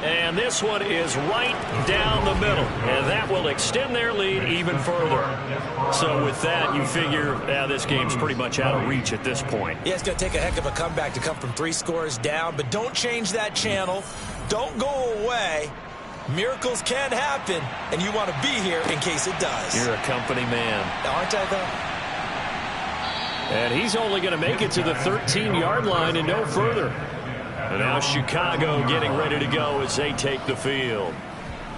And this one is right down the middle. And that will extend their lead even further. So with that, you figure this game's pretty much out of reach at this point. Yeah, it's going to take a heck of a comeback to come from 3 scores down. But don't change that channel. Don't go away. Miracles can happen. And you want to be here in case it does. You're a company man. Aren't I, though? And he's only going to make it to the 13-yard line and no further. And now Chicago getting ready to go as they take the field.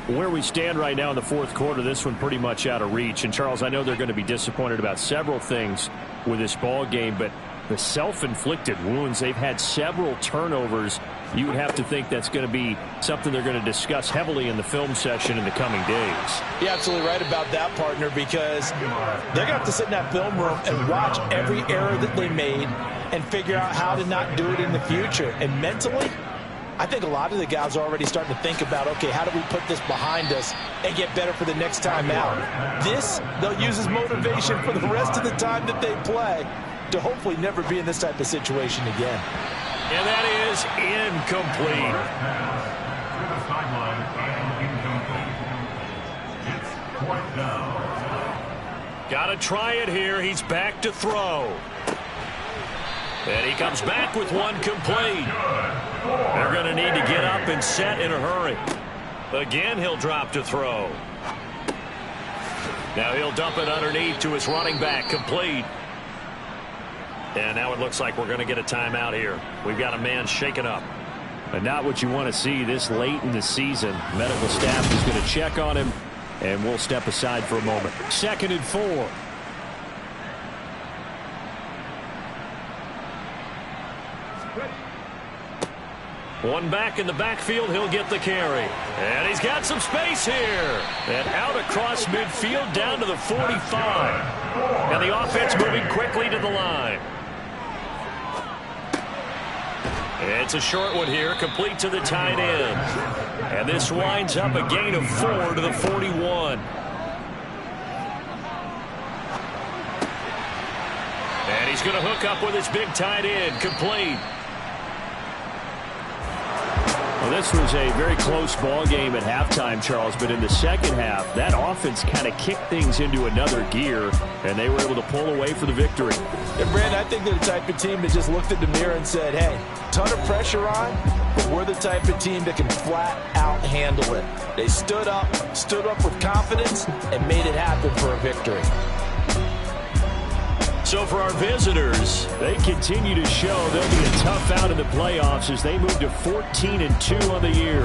Where we stand right now in the 4th quarter, this one pretty much out of reach. And, Charles, I know they're going to be disappointed about several things with this ball game, but the self-inflicted wounds, they've had several turnovers. You would have to think that's going to be something they're going to discuss heavily in the film session in the coming days. You're absolutely right about that, partner, because they're going to have to sit in that film room and watch every error that they made and figure out how to not do it in the future. And mentally, I think a lot of the guys are already starting to think about, okay, how do we put this behind us and get better for the next time out? This, they'll use as motivation for the rest of the time that they play to hopefully never be in this type of situation again. And that is incomplete. Got to try it here. He's back to throw. And he comes back with one complete. They're going to need to get up and set in a hurry. Again, he'll drop to throw. Now he'll dump it underneath to his running back, complete. And now it looks like we're going to get a timeout here. We've got a man shaken up. And not what you want to see this late in the season. Medical staff is going to check on him, and we'll step aside for a moment. 2nd and 4. One back in the backfield, he'll get the carry. And he's got some space here. And out across midfield down to the 45. And the offense moving quickly to the line. It's a short one here, complete to the tight end. And this winds up a gain of 4 to the 41. And he's going to hook up with his big tight end, complete. Well, this was a very close ball game at halftime, Charles, but in the second half, that offense kind of kicked things into another gear, and they were able to pull away for the victory. And, Brandon, I think they're the type of team that just looked in the mirror and said, hey, ton of pressure on, but we're the type of team that can flat out handle it. They stood up with confidence, and made it happen for a victory. So for our visitors, they continue to show they'll be a tough out in the playoffs as they move to 14-2 on the year.